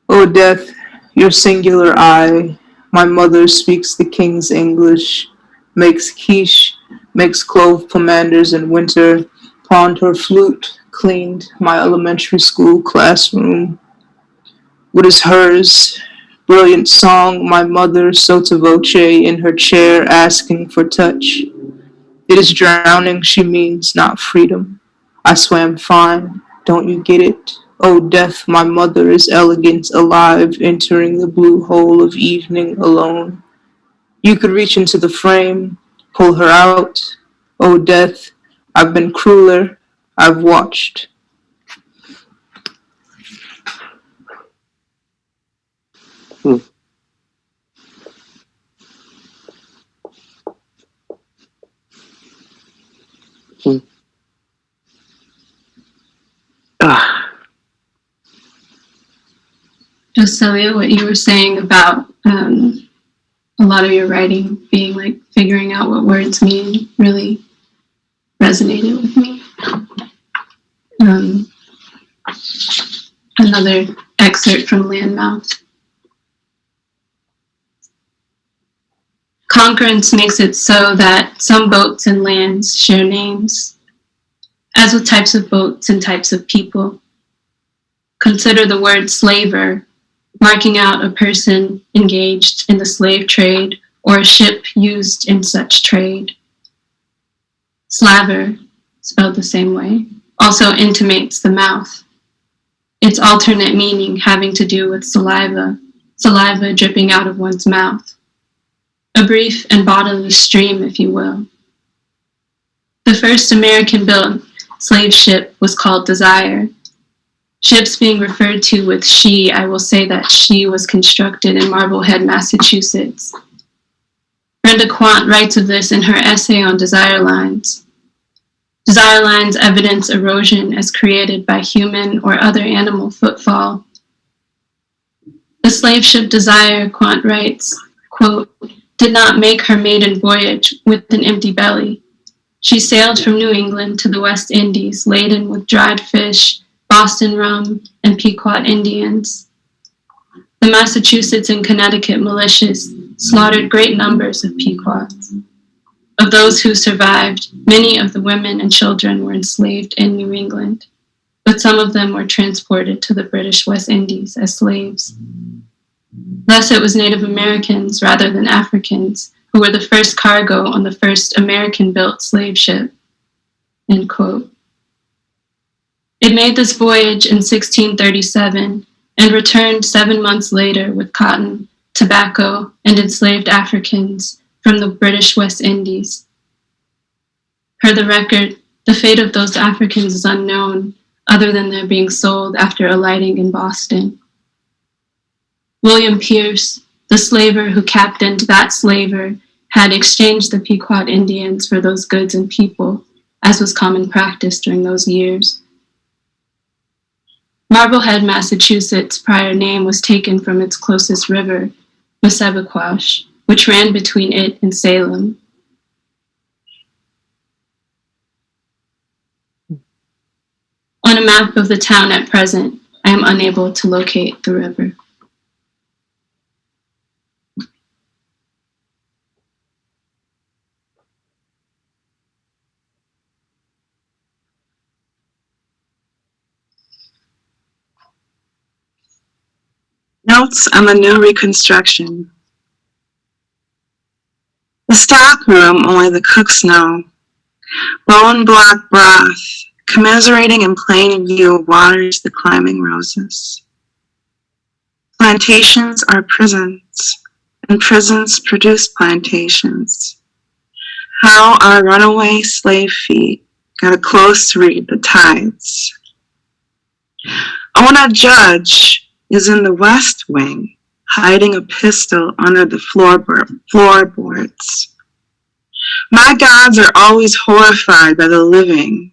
S5: O death, your singular eye, my mother speaks the king's English, makes quiche, makes clove pomanders in winter, pawned her flute, cleaned my elementary school classroom. What is hers? Brilliant song, my mother sotto voce in her chair asking for touch. It is drowning she means, not freedom. I swam fine, don't you get it? Oh death, my mother is elegant, alive, entering the blue hole of evening alone. You could reach into the frame, pull her out. Oh death, I've been crueler, I've watched.
S6: Joselia, what you were saying about a lot of your writing being like figuring out what words mean really resonated with me. Another excerpt from Landmouth. Concurrence makes it so that some boats and lands share names, as with types of boats and types of people. Consider the word slaver, marking out a person engaged in the slave trade or a ship used in such trade. Slaver, spelled the same way, also intimates the mouth. Its alternate meaning having to do with saliva dripping out of one's mouth. A brief and bodily stream, if you will. The first American-built slave ship was called Desire. Ships being referred to with she, I will say that she was constructed in Marblehead, Massachusetts. Brenda Quant writes of this in her essay on desire lines. Desire lines evidence erosion as created by human or other animal footfall. The slave ship Desire, Quant writes, quote, did not make her maiden voyage with an empty belly. She sailed from New England to the West Indies laden with dried fish, Boston rum, and Pequot Indians. The Massachusetts and Connecticut militias slaughtered great numbers of Pequots. Of those who survived, many of the women and children were enslaved in New England, but some of them were transported to the British West Indies as slaves. Thus, it was Native Americans rather than Africans who were the first cargo on the first American-built slave ship. End quote. It made this voyage in 1637 and returned 7 months later with cotton, tobacco, and enslaved Africans from the British West Indies. Per the record, the fate of those Africans is unknown, other than their being sold after alighting in Boston. William Pierce, the slaver who captained that slaver, had exchanged the Pequot Indians for those goods and people, as was common practice during those years. Marblehead, Massachusetts' prior name was taken from its closest river, Mussabaquash, which ran between it and Salem. On a map of the town at present, I am unable to locate the river.
S7: Notes on the new reconstruction. The stock room only the cooks know. Bone block broth, commiserating in plain view, waters the climbing roses. Plantations are prisons, and prisons produce plantations. How our runaway slave feet got a close read the tides. Ona Judge is in the West Wing, hiding a pistol under the floorboards. My gods are always horrified by the living,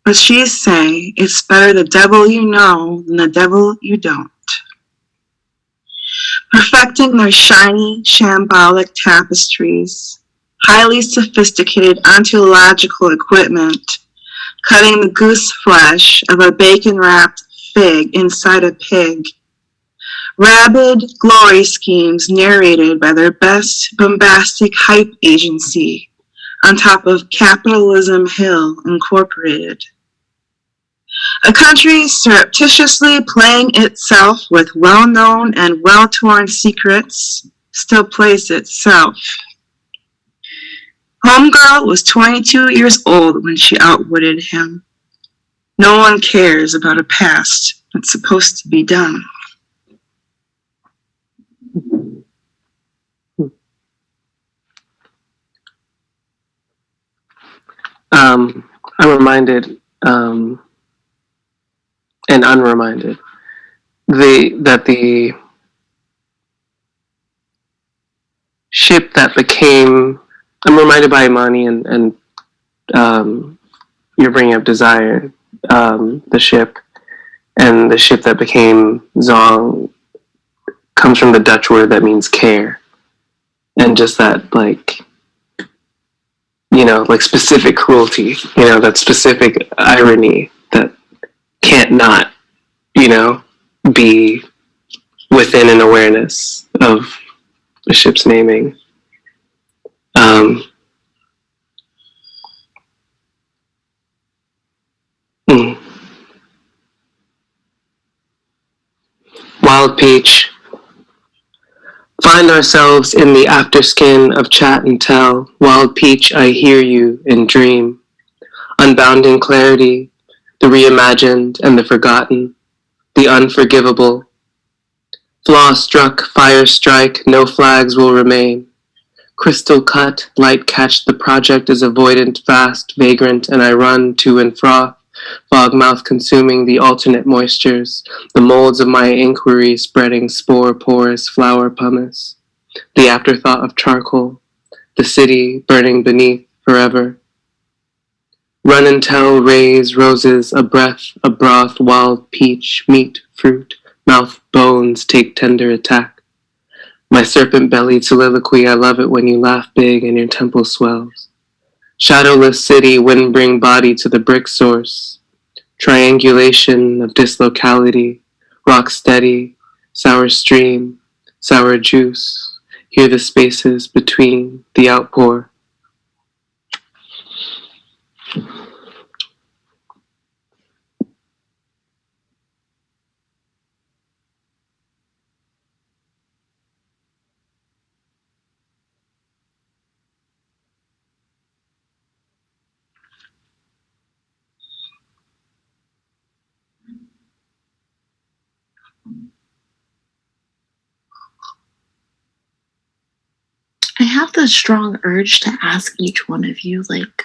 S7: but she say it's better the devil you know than the devil you don't. Perfecting their shiny, shambolic tapestries, highly sophisticated ontological equipment, cutting the goose flesh of a bacon-wrapped fig inside a pig, rabid glory schemes narrated by their best bombastic hype agency on top of Capitalism Hill Incorporated. A country surreptitiously playing itself with well-known and well-torn secrets still plays itself. Homegirl was 22 years old when she outwitted him. No one cares about a past that's supposed to be done.
S2: I'm reminded and unreminded that the ship that became, I'm reminded by Imani and you're bringing up Desire, the ship, and the ship that became Zong comes from the Dutch word that means care. And just that, like, you know, like specific cruelty, you know, that specific irony that can't not, you know, be within an awareness of the ship's naming. Wild Peach. Find ourselves in the afterskin of chat and tell. Wild Peach, I hear you and dream. Unbounding clarity, the reimagined and the forgotten, the unforgivable. Flaw struck, fire strike, no flags will remain. Crystal cut, light catch, the project is avoidant, fast, vagrant, and I run to and froth, fog mouth consuming the alternate moistures, the molds of my inquiry spreading spore porous flower pumice, the afterthought of charcoal, the city burning beneath forever. Run and tell, raise, roses, a breath, a broth, wild peach, meat, fruit, mouth, bones, take tender attack. My serpent-bellied soliloquy, I love it when you laugh big and your temple swells. Shadowless city, wind bring body to the brick source. Triangulation of dislocality, rock steady, sour stream, sour juice. Hear the spaces between the outpour.
S4: I have the strong urge to ask each one of you, like,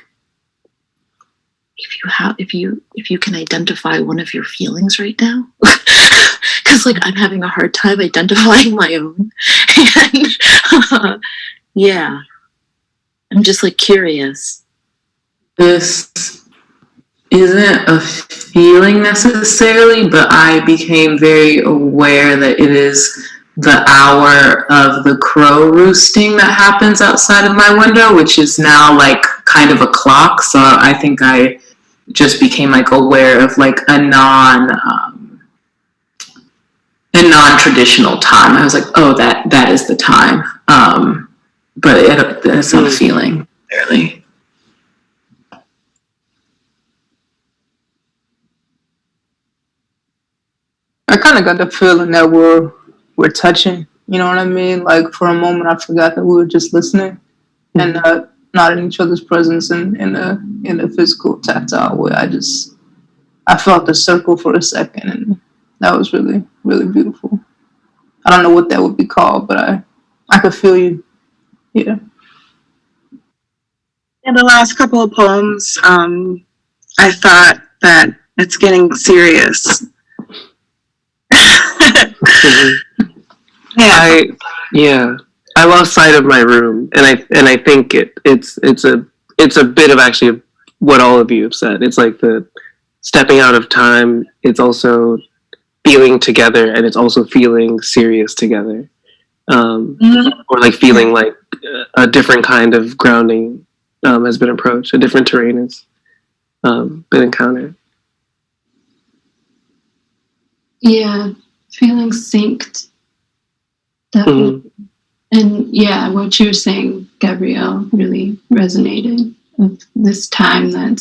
S4: if you can identify one of your feelings right now, because like I'm having a hard time identifying my own, and yeah, I'm just like curious.
S3: This isn't a feeling necessarily, but I became very aware that it is the hour of the crow roosting that happens outside of my window, which is now like kind of a clock. So I think I just became like aware of like a non-traditional time. I was like, oh, that is the time. But it's not a feeling, really.
S5: I kind of got the feeling that we're touching. You know what I mean? Like for a moment, I forgot that we were just listening and not in each other's presence in a physical, tactile way. I felt the circle for a second, and that was really, really beautiful. I don't know what that would be called, but I could feel you. Yeah.
S7: In the last couple of poems, I thought that it's getting serious.
S2: Yeah. I lost sight of my room, and I think it's a bit of actually what all of you have said. It's like the stepping out of time. It's also feeling together, and it's also feeling serious together, or like feeling like a different kind of grounding has been approached. A different terrain has been encountered.
S6: Yeah, feeling synced. Definitely. And yeah, what you were saying, Gabrielle, really resonated. Of this time that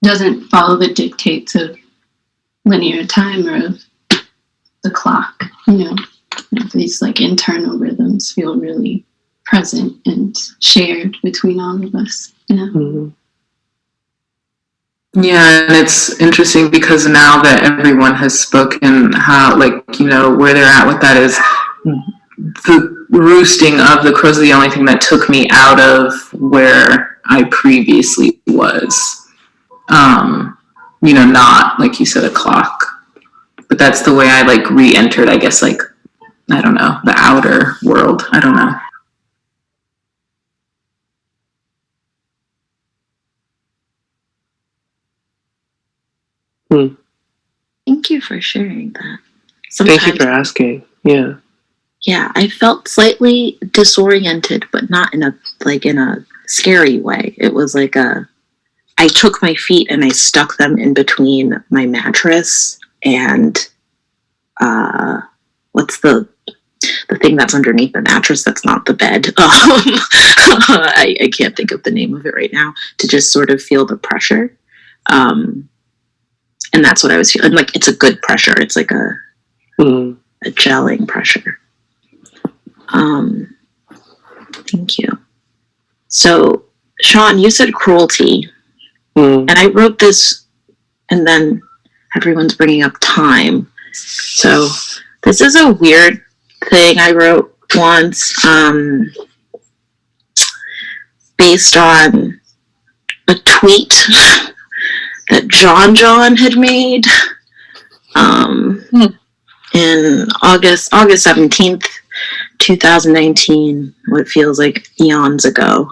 S6: doesn't follow the dictates of linear time or of the clock. These like internal rhythms feel really present and shared between all of us.
S3: Yeah, and it's interesting because now that everyone has spoken, how where they're at with that is the roosting of the crows is the only thing that took me out of where I previously was. Not like you said, a clock, but that's the way I like re-entered, I guess, like, I don't know, the outer world. I don't know.
S4: Thank you for sharing that.
S2: Thank you for asking. Yeah.
S4: Yeah, I felt slightly disoriented, but not in a scary way. It was like I took my feet and I stuck them in between my mattress and what's the thing that's underneath the mattress that's not the bed. I can't think of the name of it right now, to just sort of feel the pressure. And that's what I was feeling. Like, it's a good pressure. It's like a gelling pressure. Thank you. So, Sean, you said cruelty. And I wrote this, and then everyone's bringing up time. So, this is a weird thing I wrote once, based on a tweet that John had made in August 17th, 2019, what feels like eons ago.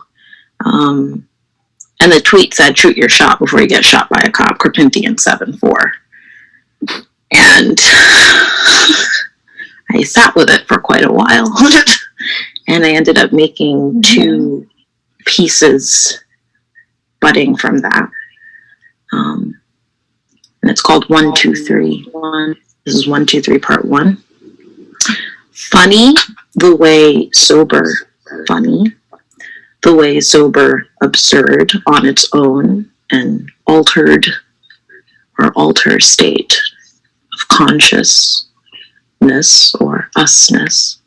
S4: And the tweet said, "Shoot your shot before you get shot by a cop," Corinthians 7:4. And I sat with it for quite a while. And I ended up making two pieces budding from that. And it's called 1, 2, 3. This is 1, 2, 3, part 1. Funny, the way sober, funny, the way sober, absurd on its own, and altered or alter state of consciousness or usness.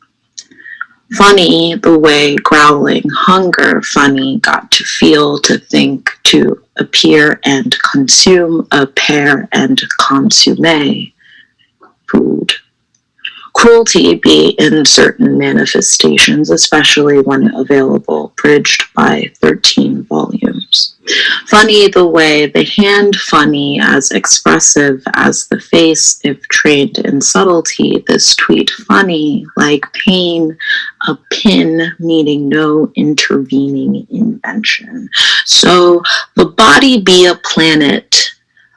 S4: Funny, the way growling hunger, funny, got to feel, to think, to appear and consume, appear and consume, food, Cruelty be in certain manifestations, especially when available, bridged by 13 volumes. Funny the way the hand, funny as expressive as the face, if trained in subtlety, this tweet funny like pain, a pin meaning no intervening invention. So the body be a planet,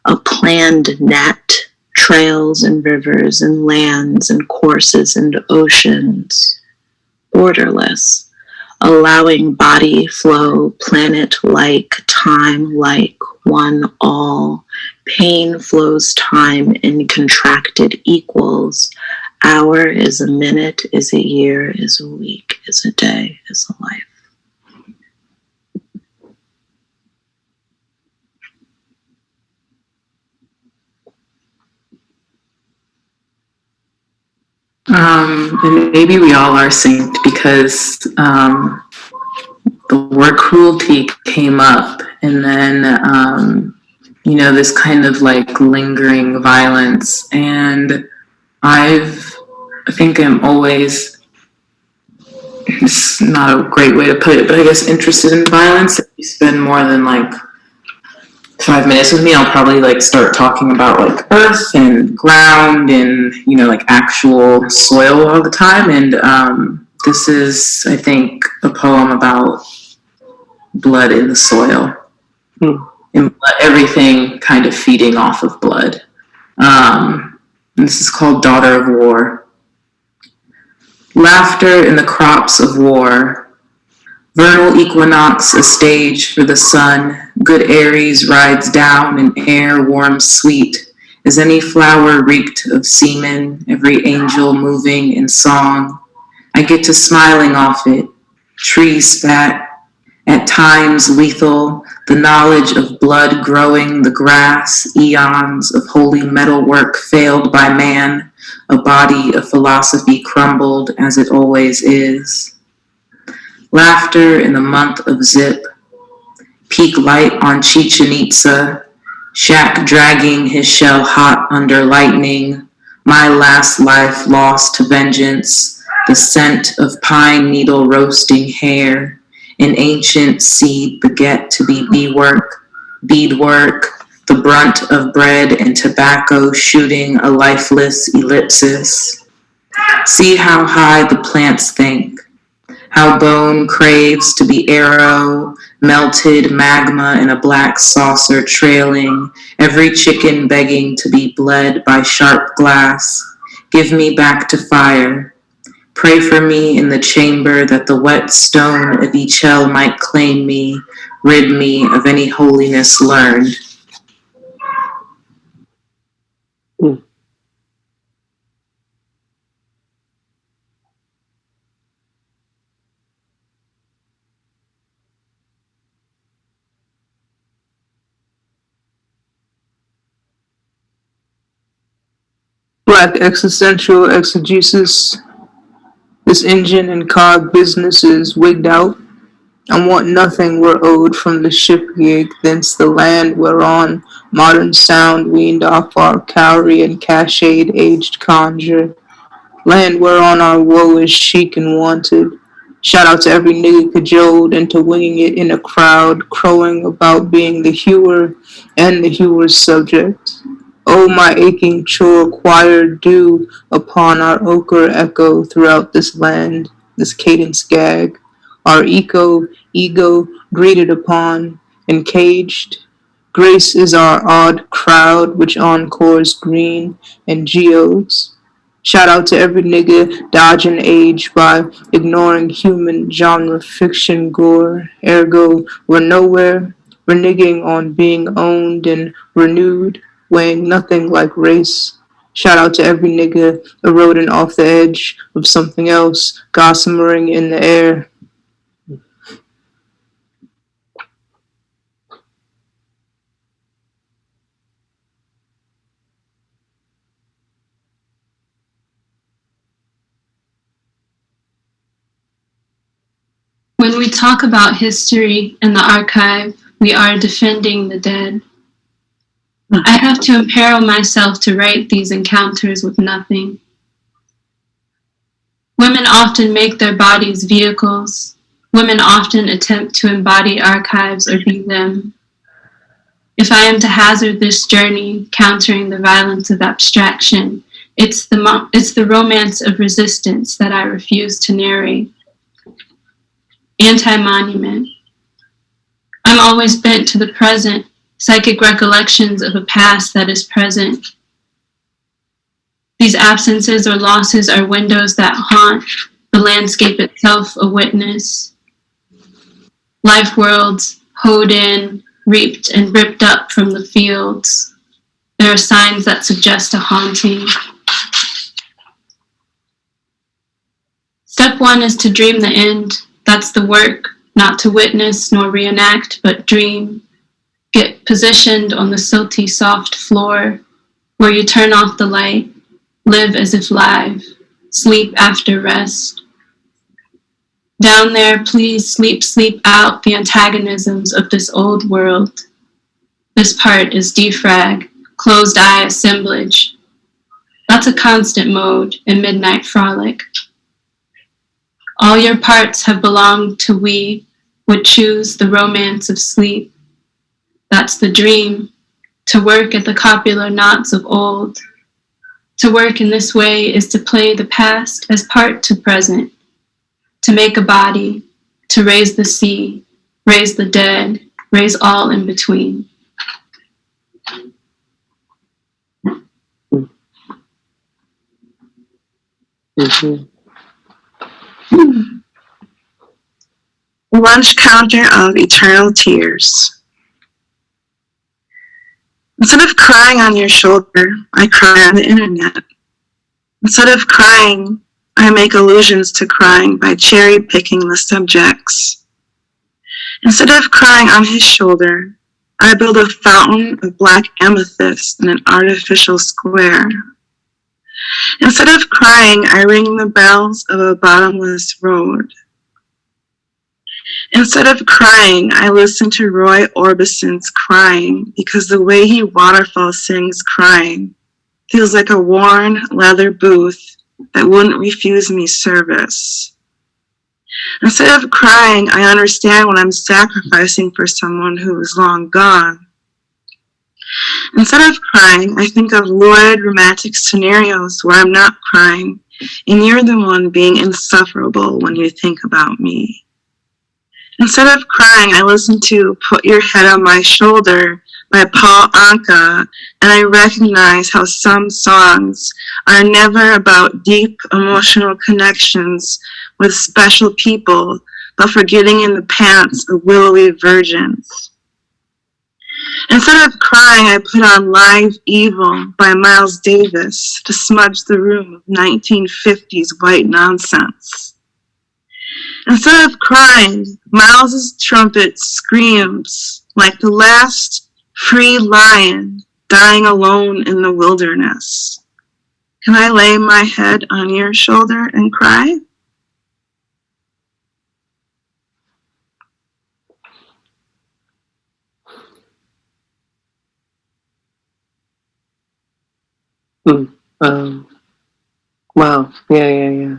S4: a planned net, trails and rivers and lands and courses and oceans, borderless, allowing body flow, planet-like, time-like, one all. Pain flows time in contracted equals. Hour is a minute, is a year, is a week, is a day, is a life.
S3: And maybe we all are synced because the word cruelty came up, and then this kind of like lingering violence. And I think I'm always, it's not a great way to put it, but I guess interested in violence. If you spend more than like 5 minutes with me, I'll probably like start talking about like earth and ground and like actual soil all the time. And this is, I think, a poem about blood in the soil, and everything kind of feeding off of blood. This is called Daughter of War. Laughter in the crops of war. Vernal equinox, a stage for the sun. Good Aries rides down in air warm sweet. Is any flower reeked of semen, every angel moving in song? I get to smiling off it. Trees spat, at times lethal, the knowledge of blood growing the grass, eons of holy metalwork failed by man, a body of philosophy crumbled as it always is. Laughter in the month of Zip, peak light on Chichen Itza, Shaq dragging his shell hot under lightning, my last life lost to vengeance, the scent of pine needle roasting hair, an ancient seed beget to be beadwork, the brunt of bread and tobacco shooting a lifeless ellipsis. See how high the plants think, how bone craves to be arrow, melted magma in a black saucer trailing, every chicken begging to be bled by sharp glass. Give me back to fire. Pray for me in the chamber that the wet stone of each hell might claim me, rid me of any holiness learned.
S5: Black existential exegesis. This engine and cog business is wigged out. I want nothing we're owed from the ship gig, thence the land whereon modern sound weaned off our cowrie and cached aged conjure. Land whereon our woe is chic and wanted. Shout out to every nigga cajoled into winging it in a crowd, crowing about being the hewer and the hewer's subject. Oh, my aching chore choir due upon our ochre echo throughout this land, this cadence gag, our ego greeted upon and caged. Grace is our odd crowd which encores green and geodes. Shout out to every nigga dodging age by ignoring human genre fiction gore. Ergo, we're nowhere, reneging on being owned and renewed, weighing nothing like race. Shout out to every nigga eroding off the edge of something else, gossiping in the air.
S6: When we talk about history and the archive, we are defending the dead. I have to imperil myself to write these encounters with nothing. Women often make their bodies vehicles. Women often attempt to embody archives or be them. If I am to hazard this journey, countering the violence of abstraction, it's the romance of resistance that I refuse to narrate. Anti-monument. I'm always bent to the present, psychic recollections of a past that is present. These absences or losses are windows that haunt, the landscape itself a witness. Life worlds, hoed in, reaped and ripped up from the fields. There are signs that suggest a haunting. Step one is to dream the end. That's the work, not to witness nor reenact, but dream. Get positioned on the silty, soft floor where you turn off the light, live as if live, sleep after rest. Down there, please sleep out the antagonisms of this old world. This part is defrag, closed eye assemblage. That's a constant mode in midnight frolic. All your parts have belonged to we, would choose the romance of sleep. That's the dream, to work at the copular knots of old. To work in this way is to play the past as part to present, to make a body, to raise the sea, raise the dead, raise all in between.
S2: Mm-hmm.
S7: Lunch counter of eternal tears. Instead of crying on your shoulder, I cry on the internet. Instead of crying, I make allusions to crying by cherry picking the subjects. Instead of crying on his shoulder, I build a fountain of black amethyst in an artificial square. Instead of crying, I ring the bells of a bottomless road. Instead of crying, I listen to Roy Orbison's Crying, because the way he waterfall sings crying feels like a worn leather booth that wouldn't refuse me service. Instead of crying, I understand what I'm sacrificing for someone who is long gone. Instead of crying, I think of lurid romantic scenarios where I'm not crying, and you're the one being insufferable when you think about me. Instead of crying, I listen to Put Your Head on My Shoulder by Paul Anka, and I recognize how some songs are never about deep emotional connections with special people, but for getting in the pants of willowy virgins. Instead of crying, I put on Live Evil by Miles Davis to smudge the room of 1950s white nonsense. Instead of crying, Miles's trumpet screams like the last free lion dying alone in the wilderness. Can I lay my head on your shoulder and cry?
S2: Wow. Yeah.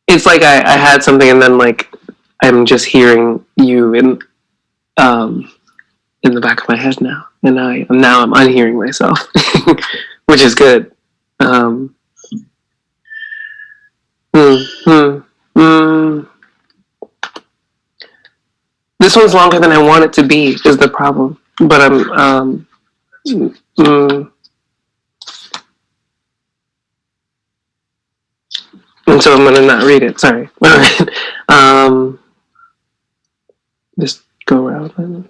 S2: It's like I had something and then like I'm just hearing you in the back of my head now, and now I'm unhearing myself, which is good. This one's longer than I want it to be is the problem, but and so I'm gonna not read it. Sorry. Just go around.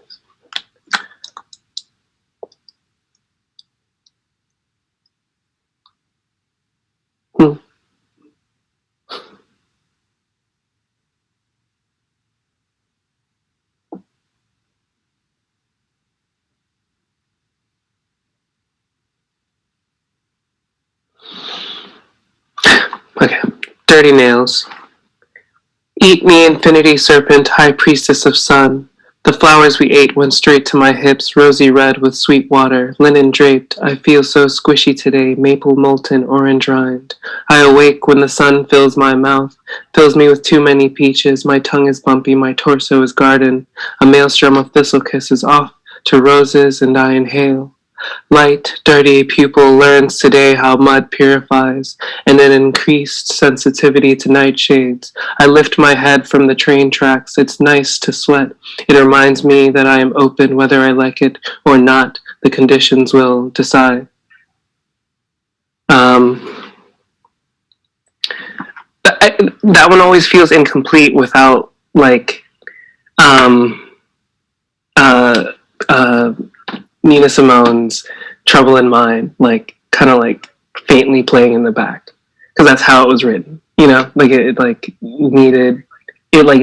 S2: Okay. Dirty nails. Eat me, infinity serpent, high priestess of sun. The flowers we ate went straight to my hips, rosy red with sweet water, linen draped. I feel so squishy today, maple molten, orange rind. I awake when the sun fills my mouth, fills me with too many peaches. My tongue is bumpy, my torso is garden. A maelstrom of thistle kisses off to roses, and I inhale. Light, dirty pupil learns today how mud purifies, and an increased sensitivity to nightshades. I lift my head from the train tracks. It's nice to sweat. It reminds me that I am open whether I like it or not. The conditions will decide. That one always feels incomplete without, like, Nina Simone's Trouble in Mind, like, kind of like faintly playing in the back, because that's how it was written, you know, like it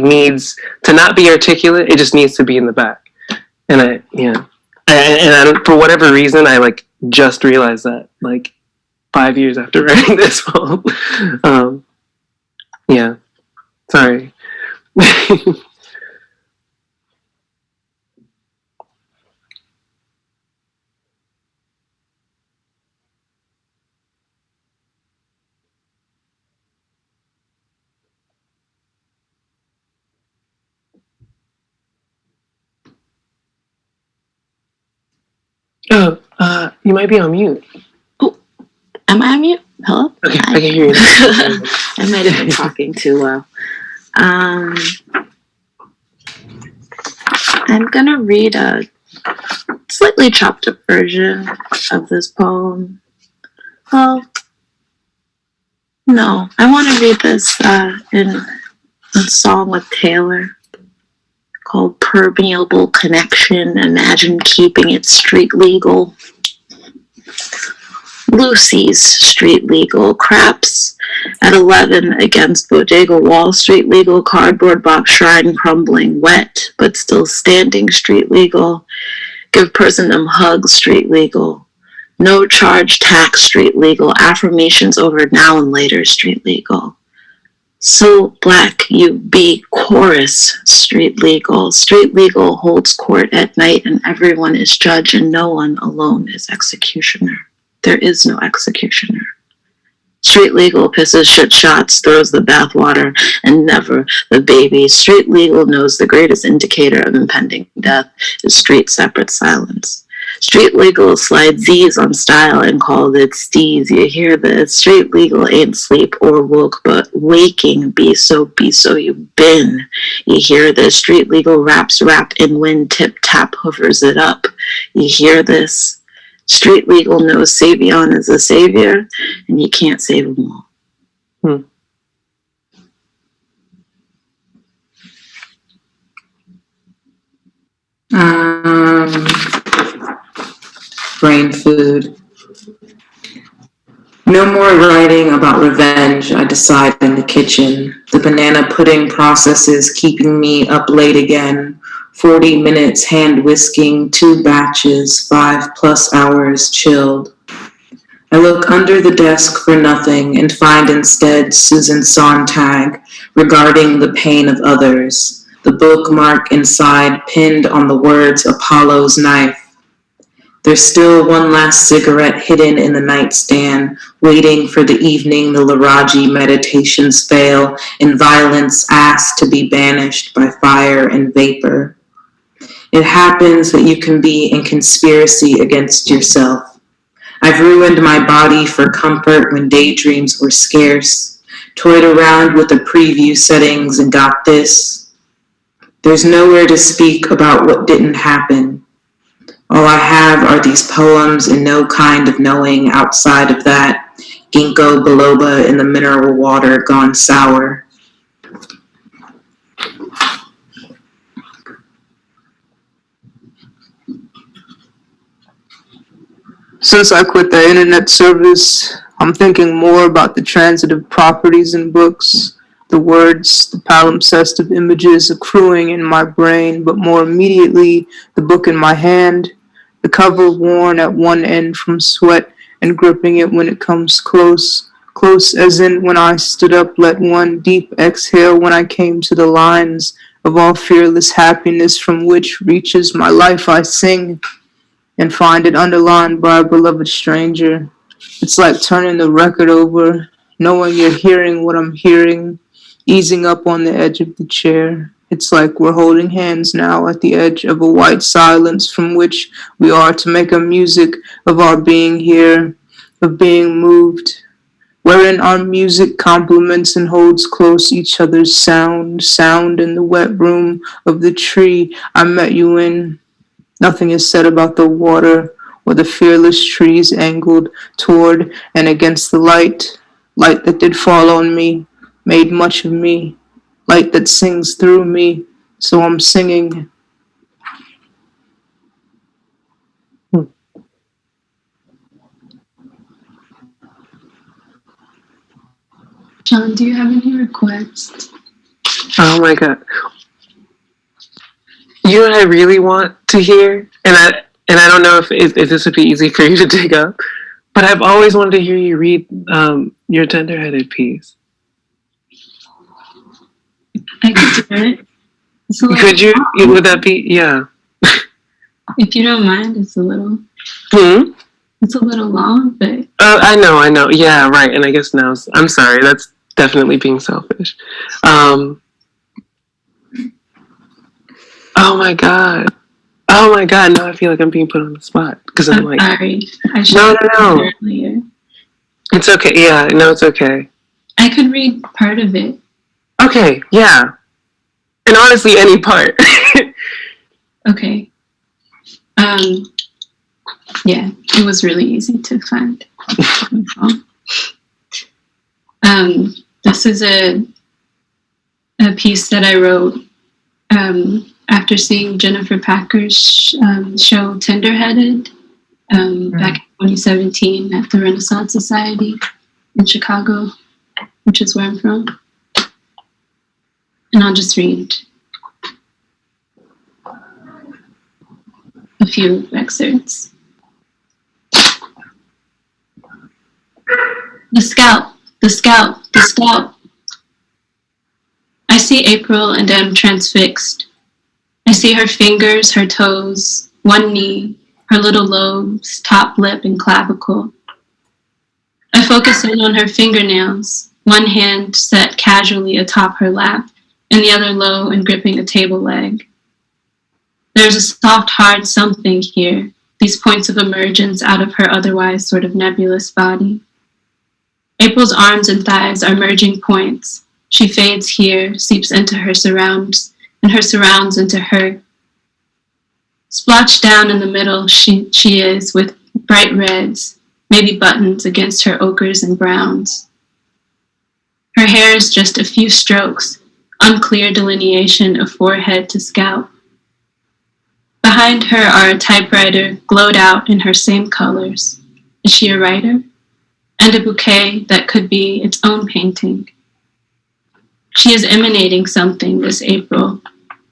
S2: needs to not be articulate. It just needs to be in the back. And I for whatever reason, I like just realized that like 5 years after writing this poem. Yeah, sorry. Oh, you might be on mute.
S4: Oh, am I on mute? Hello?
S2: Okay,
S4: Hi.
S2: I can hear you.
S4: I might have been talking too low. I'm gonna read a slightly chopped up version of this poem. Well, no, I want to read this in song with Taylor, called Permeable Connection. Imagine keeping it street legal. Lucy's street legal. Craps at 11 against Bodega Wall street legal. Cardboard box shrine crumbling. Wet but still standing street legal. Give person them hugs street legal. No charge tax street legal. Affirmations over now and later street legal. So black you be chorus street legal. Street legal holds court at night and everyone is judge and no one alone is executioner. There is no executioner. Street legal pisses shit shots, throws the bathwater, and never the baby. Street legal knows the greatest indicator of impending death is street separate silence. Street legal slides Z's on style and called it steez. You hear this? Street legal ain't sleep or woke, but waking. Be so you been. You hear this? Street legal raps wrapped in wind, tip tap hoovers it up. You hear this? Street legal knows Savion is a savior, and you can't save them all.
S3: Brain food. No more writing about revenge, I decide in the kitchen. The banana pudding process is keeping me up late again. 40 minutes hand whisking, 2 batches, 5+ hours chilled. I look under the desk for nothing and find instead Susan Sontag regarding the pain of others. The bookmark inside pinned on the words Apollo's knife. There's still one last cigarette hidden in the nightstand, waiting for the evening the Laraji meditations fail and violence asks to be banished by fire and vapor. It happens that you can be in conspiracy against yourself. I've ruined my body for comfort when daydreams were scarce, toyed around with the preview settings and got this. There's nowhere to speak about what didn't happen. All I have are these poems and no kind of knowing outside of that ginkgo biloba in the mineral water gone sour.
S5: Since I quit the internet service, I'm thinking more about the transitive properties in books, the words, the palimpsest of images accruing in my brain, but more immediately, the book in my hand, the cover worn at one end from sweat and gripping it when it comes close as in when I stood up, let one deep exhale when I came to the lines, of all fearless happiness from which reaches my life I sing, and find it underlined by a beloved stranger. It's like turning the record over, knowing you're hearing what I'm hearing, easing up on the edge of the chair. It's like we're holding hands now at the edge of a white silence from which we are to make a music of our being here, of being moved, wherein our music complements and holds close each other's sound in the wet room of the tree I met you in. Nothing is said about the water or the fearless trees angled toward and against the light that did fall on me, made much of me, light that sings through me, so I'm singing.
S6: John, do you have any requests?
S2: Oh my god. You know what I really want to hear, and I don't know if this would be easy for you to dig up, but I've always wanted to hear you read your Tenderheaded piece.
S6: I could do it.
S2: Could you? Would that be? Yeah.
S6: If you don't mind, it's a little. It's a little long, but.
S2: I know. Yeah, right. And I guess now I'm sorry. That's definitely being selfish. Oh my god. Now I feel like I'm being put on the spot because I'm like.
S6: Sorry. I should
S2: No.
S6: earlier.
S2: It's okay. Yeah. No, it's okay.
S6: I could read part of it.
S2: Okay. Yeah. And honestly, any part.
S6: Okay. Yeah, it was really easy to find. This is a piece that I wrote after seeing Jennifer Packer's show Tenderheaded back in 2017 at the Renaissance Society in Chicago, which is where I'm from. And I'll just read a few excerpts. The scout. I see April and am transfixed. I see her fingers, her toes, one knee, her little lobes, top lip, and clavicle. I focus in on her fingernails, one hand set casually atop her lap, and the other low and gripping a table leg. There's a soft, hard something here, these points of emergence out of her otherwise sort of nebulous body. April's arms and thighs are merging points. She fades here, seeps into her surrounds, and her surrounds into her. Splotched down in the middle, she is, with bright reds, maybe buttons against her ochres and browns. Her hair is just a few strokes, unclear delineation of forehead to scalp. Behind her are a typewriter glowed out in her same colors. Is she a writer? And a bouquet that could be its own painting. She is emanating something this April,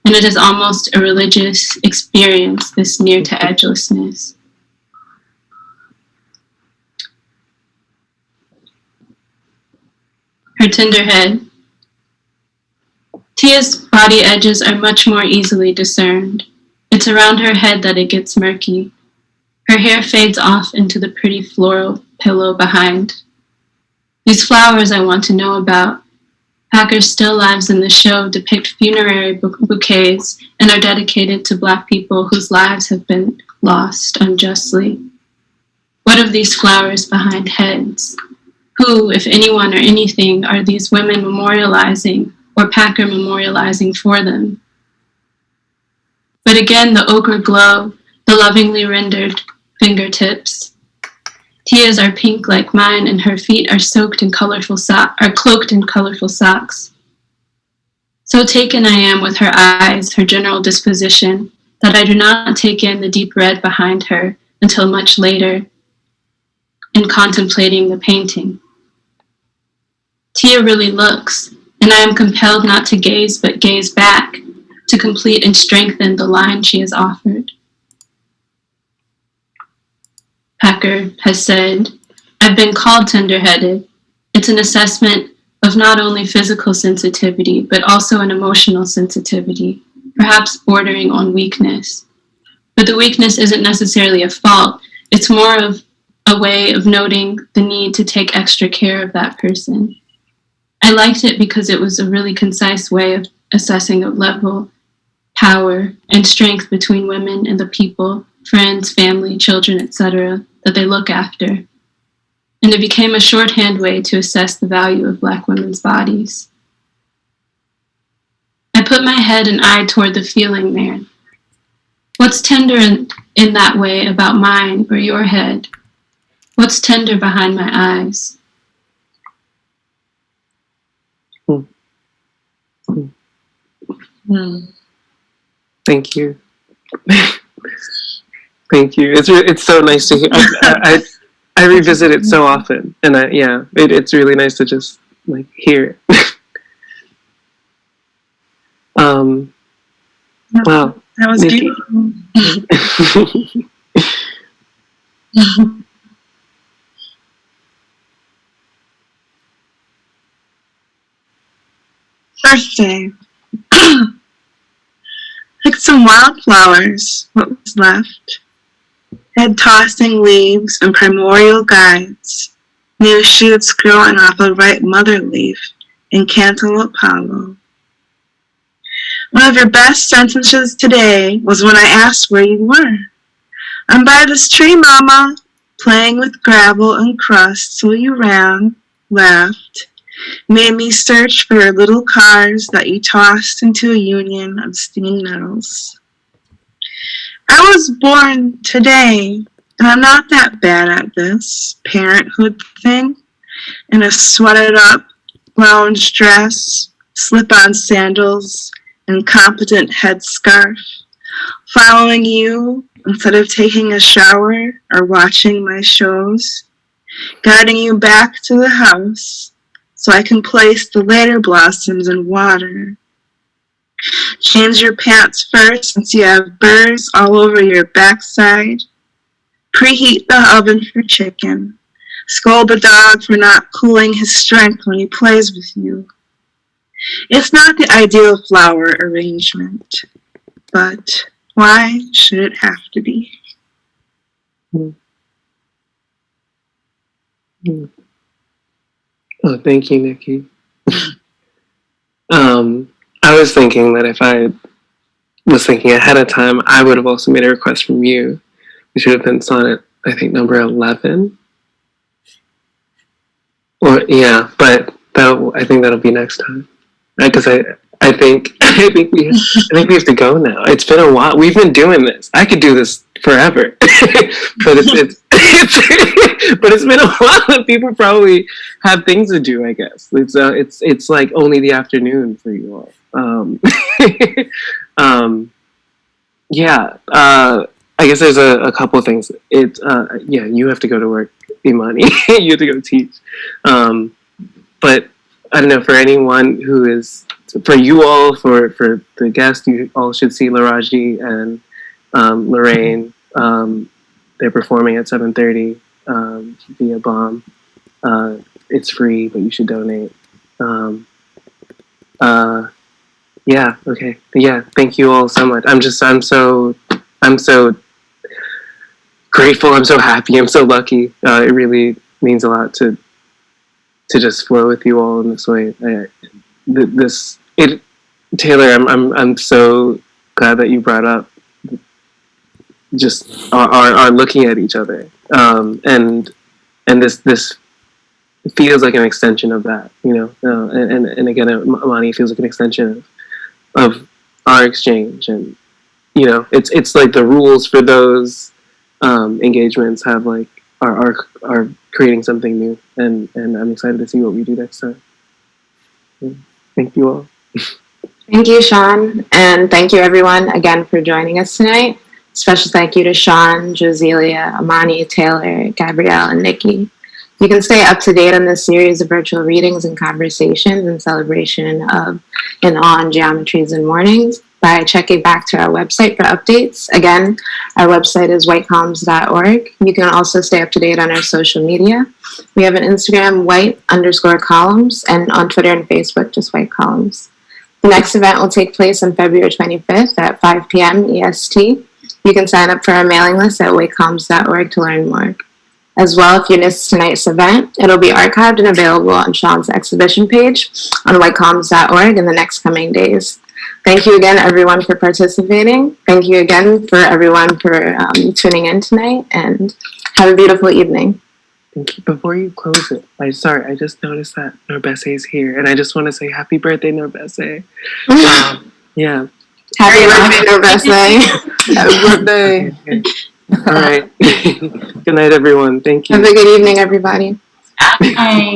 S6: and it is almost a religious experience, this near to edgelessness. Her tender head. Tia's body edges are much more easily discerned. It's around her head that it gets murky. Her hair fades off into the pretty floral pillow behind. These flowers I want to know about. Packer's still lives in the show depict funerary bouquets and are dedicated to Black people whose lives have been lost unjustly. What of these flowers behind heads? Who, if anyone or anything, are these women memorializing or Packer memorializing for them? But again, the ochre glow, the lovingly rendered fingertips. Tia's are pink like mine, and her feet are cloaked in colorful socks. So taken I am with her eyes, her general disposition, that I do not take in the deep red behind her until much later, in contemplating the painting. Tia really looks, and I am compelled not to gaze but gaze back, to complete and strengthen the line she has offered. Packer has said, I've been called tender-headed. It's an assessment of not only physical sensitivity, but also an emotional sensitivity, perhaps bordering on weakness. But the weakness isn't necessarily a fault. It's more of a way of noting the need to take extra care of that person. I liked it because it was a really concise way of assessing a level, power, and strength between women and the people, friends, family, children, etc., that they look after. And it became a shorthand way to assess the value of Black women's bodies. I put my head and eye toward the feeling there. What's tender in that way about mine or your head? What's tender behind my eyes?
S2: Thank you. Thank you. It's so nice to hear. I revisit it so often, and it's really nice to just like hear it. Wow.
S7: That was
S2: Nikki.
S7: beautiful. Birthday. Picked some wildflowers, what was left. Head tossing leaves and primordial guides. New shoots growing off a ripe mother leaf in Cantaloupe Hollow. One of your best sentences today was when I asked where you were. I'm by this tree, Mama, playing with gravel and crust, so you ran, laughed, made me search for your little cars that you tossed into a union of stinging nettles. I was born today, and I'm not that bad at this parenthood thing. In a sweated up lounge dress, slip-on sandals, and competent headscarf, following you instead of taking a shower or watching my shows, guiding you back to the house so I can place the later blossoms in water. Change your pants first since you have burrs all over your backside. Preheat the oven for chicken. Scold the dog for not cooling his strength when he plays with you. It's not the ideal flower arrangement, but why should it have to be?
S2: Oh, thank you, Nikki. I was thinking that if I was thinking ahead of time, I would have also made a request from you. We should have been sonnet, I think, number 11. Or yeah, but I think that'll be next time. Because I think we have to go now. It's been a while. We've been doing this. I could do this forever, but it's been a while, and people probably have things to do. I guess it's like only the afternoon for you all. I guess there's a couple of things. You have to go to work, Imani. You have to go teach. But I don't know, for anyone who is, for you all, for the guests, you all should see Laraji and Lorraine. They're performing at 7:30 via BOM. It's free, but you should donate. Okay. Yeah, thank you all so much. I'm so grateful. I'm so happy. I'm so lucky. It really means a lot to just flow with you all in this way. Taylor, I'm so glad that you brought up just our looking at each other, and this feels like an extension of that, and again, Imani feels like an extension of our exchange, and it's like the rules for those engagements have like are creating something new, and I'm excited to see what we do next time. Thank you all.
S1: Thank you, Sean, and thank you everyone again for joining us tonight. Special thank you to Sean, Joselia, Imani, Taylor, Gabrielle, and Nikki. You can stay up to date on this series of virtual readings and conversations in celebration of and on Geometries and Mornings by checking back to our website for updates. Again, our website is whitecolumns.org. You can also stay up to date on our social media. We have an Instagram, white_columns, and on Twitter and Facebook, just White Columns. The next event will take place on February 25th at 5 p.m. EST. You can sign up for our mailing list at whitecolumns.org to learn more. As well, if you missed tonight's event, it'll be archived and available on Sean's exhibition page on whitecolumns.org in the next coming days. Thank you again, everyone, for participating. Thank you again for everyone for tuning in tonight, and have a beautiful evening.
S2: Thank you. Before you close it, I just noticed that Norbese is here, and I just want to say happy birthday, Norbese. Yeah.
S1: Happy birthday, Norbese.
S5: Happy birthday.
S2: Okay. All right. Good night, everyone. Thank you.
S1: Have a good evening, everybody.
S6: Bye.